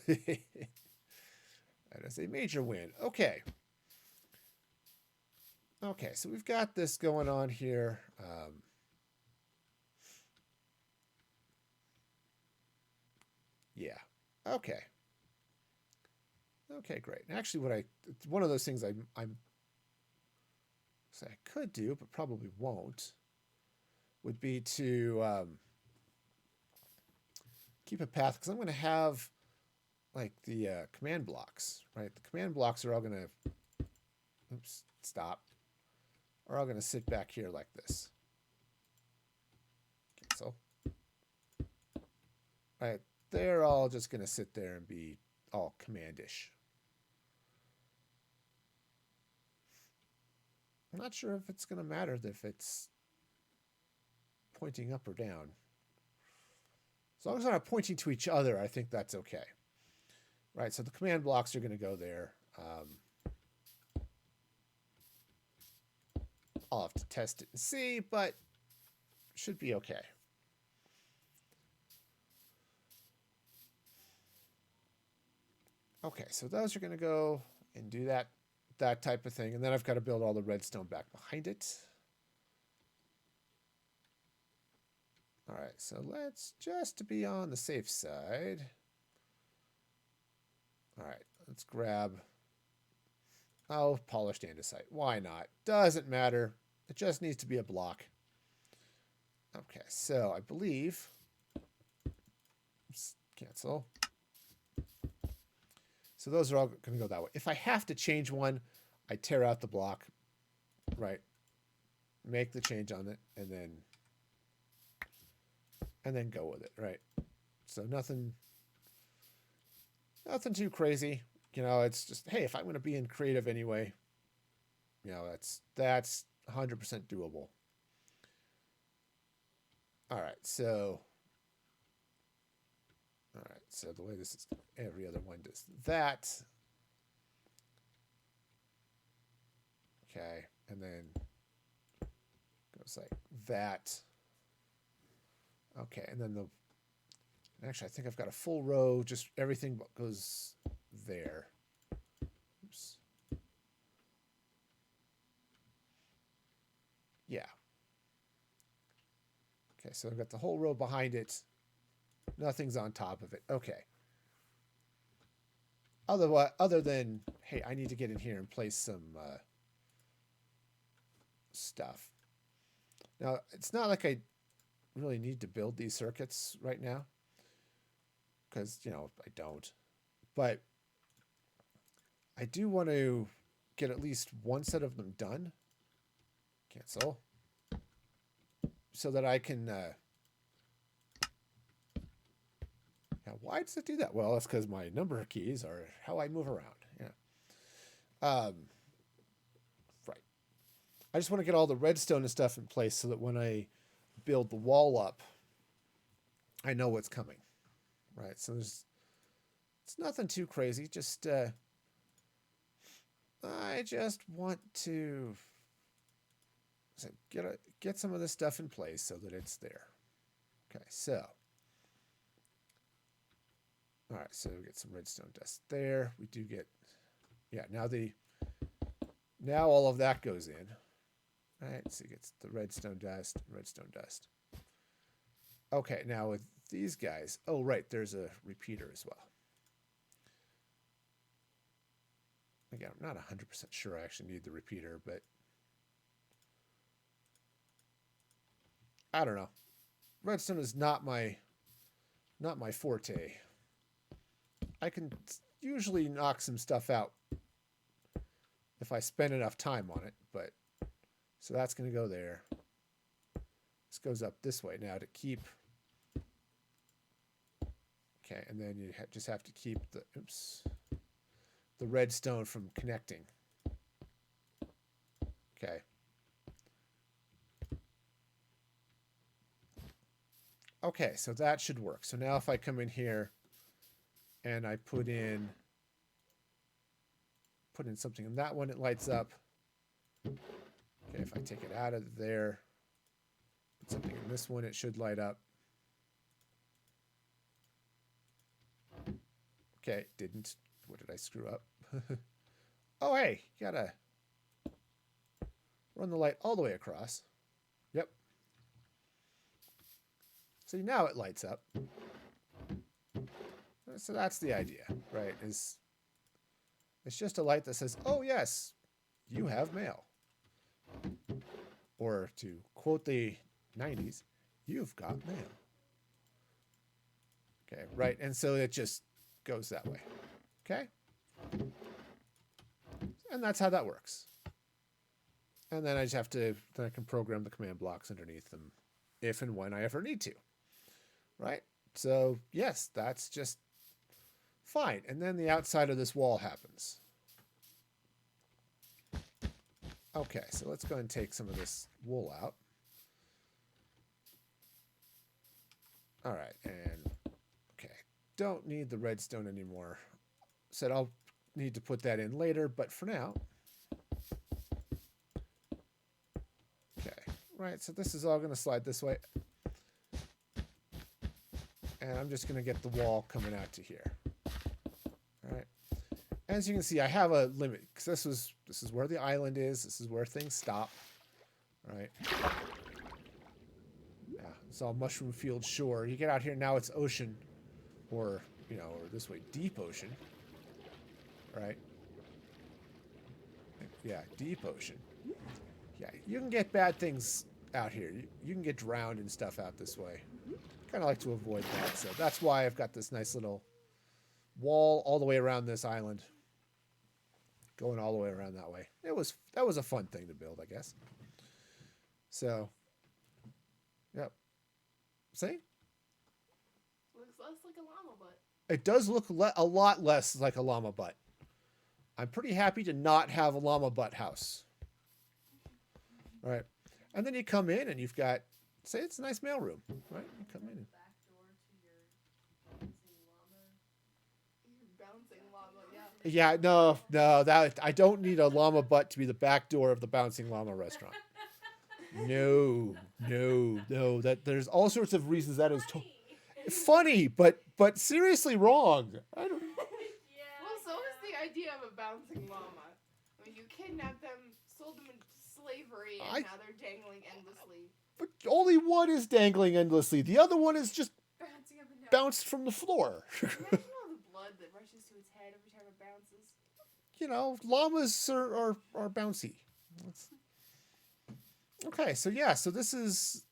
That is a major win. Okay. Okay, so we've got this going on here. Yeah. Okay. Okay, great. And actually, one of those things I could do, but probably won't, would be to keep a path, because I'm going to have like the command blocks, right? The command blocks are all going to, oops, stop, are all going to sit back here like this. Cancel. right? They're all just going to sit there and be all commandish. I'm not sure if it's going to matter if it's pointing up or down. As long as they're not pointing to each other, I think that's okay. Right, so the command blocks are going to go there. I'll have to test it and see, but should be okay. Okay, so those are going to go and do that type of thing. And then I've got to build all the redstone back behind it. All right, so let's just to be on the safe side. All right, let's grab, polished andesite. Why not? Doesn't matter. It just needs to be a block. Okay, so I believe, oops, cancel. So those are all going to go that way. If I have to change one, I tear out the block, right? Make the change on it, and then go with it, right? So nothing too crazy. You know, it's just, hey, if I'm going to be in creative anyway, you know, that's 100% doable. All right, so the way this is, every other one does that. Okay, and then goes like that. Okay, and then actually, I think I've got a full row, just everything goes there. Oops. Yeah. Okay, so I've got the whole row behind it. Nothing's on top of it. Okay. Other than, hey, I need to get in here and place some stuff. Now, it's not like I really need to build these circuits right now, because, you know, I don't. But I do want to get at least one set of them done. Cancel. So that I can... Now, why does it do that? Well, that's because my number keys are how I move around. Yeah. Right. I just want to get all the redstone and stuff in place so that when I build the wall up, I know what's coming. Right. So it's nothing too crazy. Just I just want to get some of this stuff in place so that it's there. Okay. So. All right, so we get some redstone dust there. We do get, yeah, now all of that goes in. All right, so it gets the redstone dust. Okay, now with these guys, oh, right, there's a repeater as well. Again, I'm not 100% sure I actually need the repeater, but I don't know. Redstone is not my forte. I can usually knock some stuff out if I spend enough time on it, but so that's going to go there. This goes up this way now to keep. Okay, and then you just have to keep the redstone from connecting. Okay. Okay, so that should work. So now if I come in here and I put in something in that one, it lights up. Okay, if I take it out of there, put something in this one, it should light up. Okay, didn't. What did I screw up? Oh, hey, you gotta run the light all the way across. Yep. So now it lights up. So that's the idea, right? It's just a light that says, oh, yes, you have mail. Or to quote the 90s, you've got mail. Okay, right? And so it just goes that way. Okay? And that's how that works. And then I just have to, then I can program the command blocks underneath them if and when I ever need to. Right? So yes, that's just fine. And then the outside of this wall happens. Okay, so let's go ahead and take some of this wool out. All right, and okay, don't need the redstone anymore. Said I'll need to put that in later, but for now. Okay, right, so this is all going to slide this way. And I'm just going to get the wall coming out to here. All right. As you can see, I have a limit because this is where the island is. This is where things stop. All right. Yeah, it's all mushroom field shore. You get out here now, it's ocean, or or this way, deep ocean. Right. Yeah, deep ocean. Yeah, you can get bad things out here. You can get drowned and stuff out this way. Kind of like to avoid that, so that's why I've got this nice little wall all the way around this island, going all the way around that way. That was a fun thing to build, I guess. So, yep. See? Looks less like a llama butt. It does look a lot less like a llama butt. I'm pretty happy to not have a llama butt house. All right, and then you come in and you've got, say, it's a nice mailroom, right? You come in. Back door to your bouncing llama. Your bouncing llama, yeah. Yeah, no, that I don't need a llama butt to be the back door of the Bouncing Llama restaurant. No. That there's all sorts of reasons that is funny, but seriously wrong. I don't. Yeah. Well, so is the idea of a bouncing llama. I mean, you kidnapped them, sold them into slavery, and now they're dangling endlessly. But only one is dangling endlessly. The other one is just Bouncing up and down. bounced from the floor. Imagine all the blood that rushes to its head every time it bounces. Llamas are bouncy. Okay, so yeah, so this is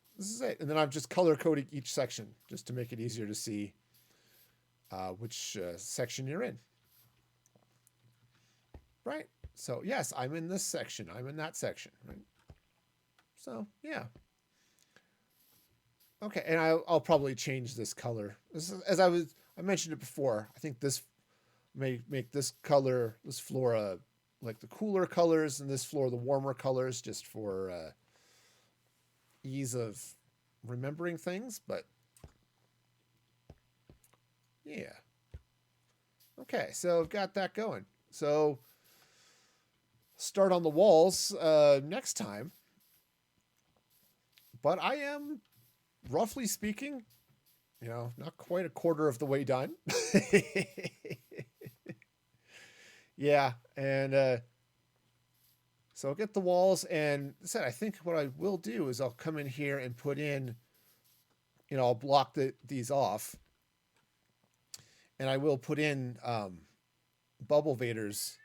it, and then I'm just color coding each section just to make it easier to see which section you're in. Right. So yes, I'm in this section. I'm in that section. Right. So yeah. Okay, and I'll probably change this color. I mentioned it before. I think this may make this color, this floor, like the cooler colors, and this floor the warmer colors, just for ease of remembering things. But yeah. Okay, so I've got that going. So start on the walls next time. But I am, roughly speaking, not quite a quarter of the way done. Yeah, and so I'll get the walls, and I think what I will do is I'll come in here and put in, I'll block these off, and I will put in bubble vaders,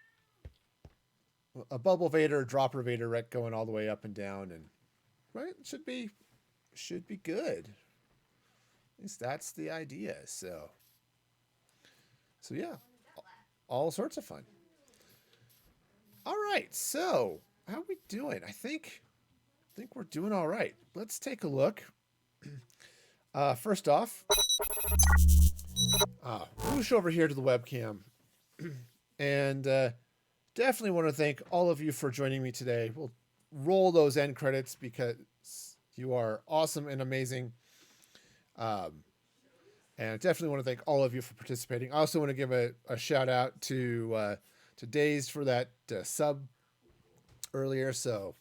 a bubble vader, dropper vader, right, going all the way up and down, and right, should be good. At least that's the idea. So yeah, all sorts of fun. All right, so how are we doing? I think we're doing all right. Let's take a look. First off, whoosh over here to the webcam, and definitely want to thank all of you for joining me today. We'll roll those end credits because you are awesome and amazing. And I definitely want to thank all of you for participating. I also want to give a shout out to Dazed for that sub earlier. So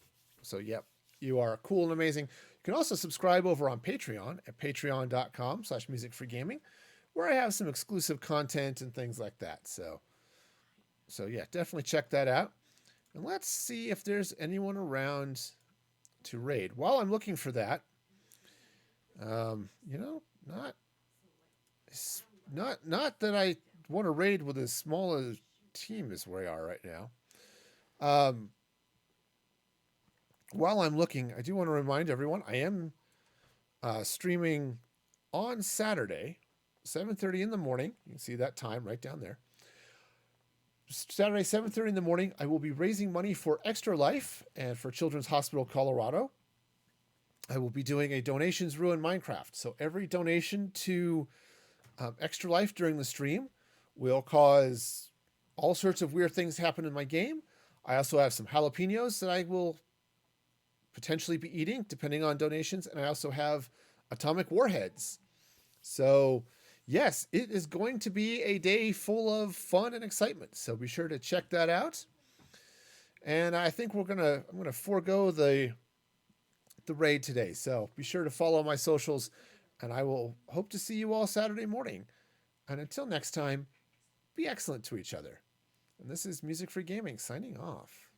yep, you are cool and amazing. You can also subscribe over on Patreon at patreon.com/musicfreegaming, where I have some exclusive content and things like that. So yeah, definitely check that out. And let's see if there's anyone around to raid. While I'm looking for that, not that I want to raid with as small a team as we are right now. While I'm looking, I do want to remind everyone I am streaming on Saturday, 7:30 in the morning. You can see that time right down there. Saturday, 7:30 in the morning, I will be raising money for Extra Life and for Children's Hospital Colorado. I will be doing a donations ruin Minecraft. So every donation to Extra Life during the stream will cause all sorts of weird things to happen in my game. I also have some jalapenos that I will potentially be eating depending on donations. And I also have atomic warheads. So yes, it is going to be a day full of fun and excitement. So be sure to check that out. And I think I'm gonna forego the raid today. So be sure to follow my socials, and I will hope to see you all Saturday morning. And until next time, be excellent to each other. And this is Music Free Gaming signing off.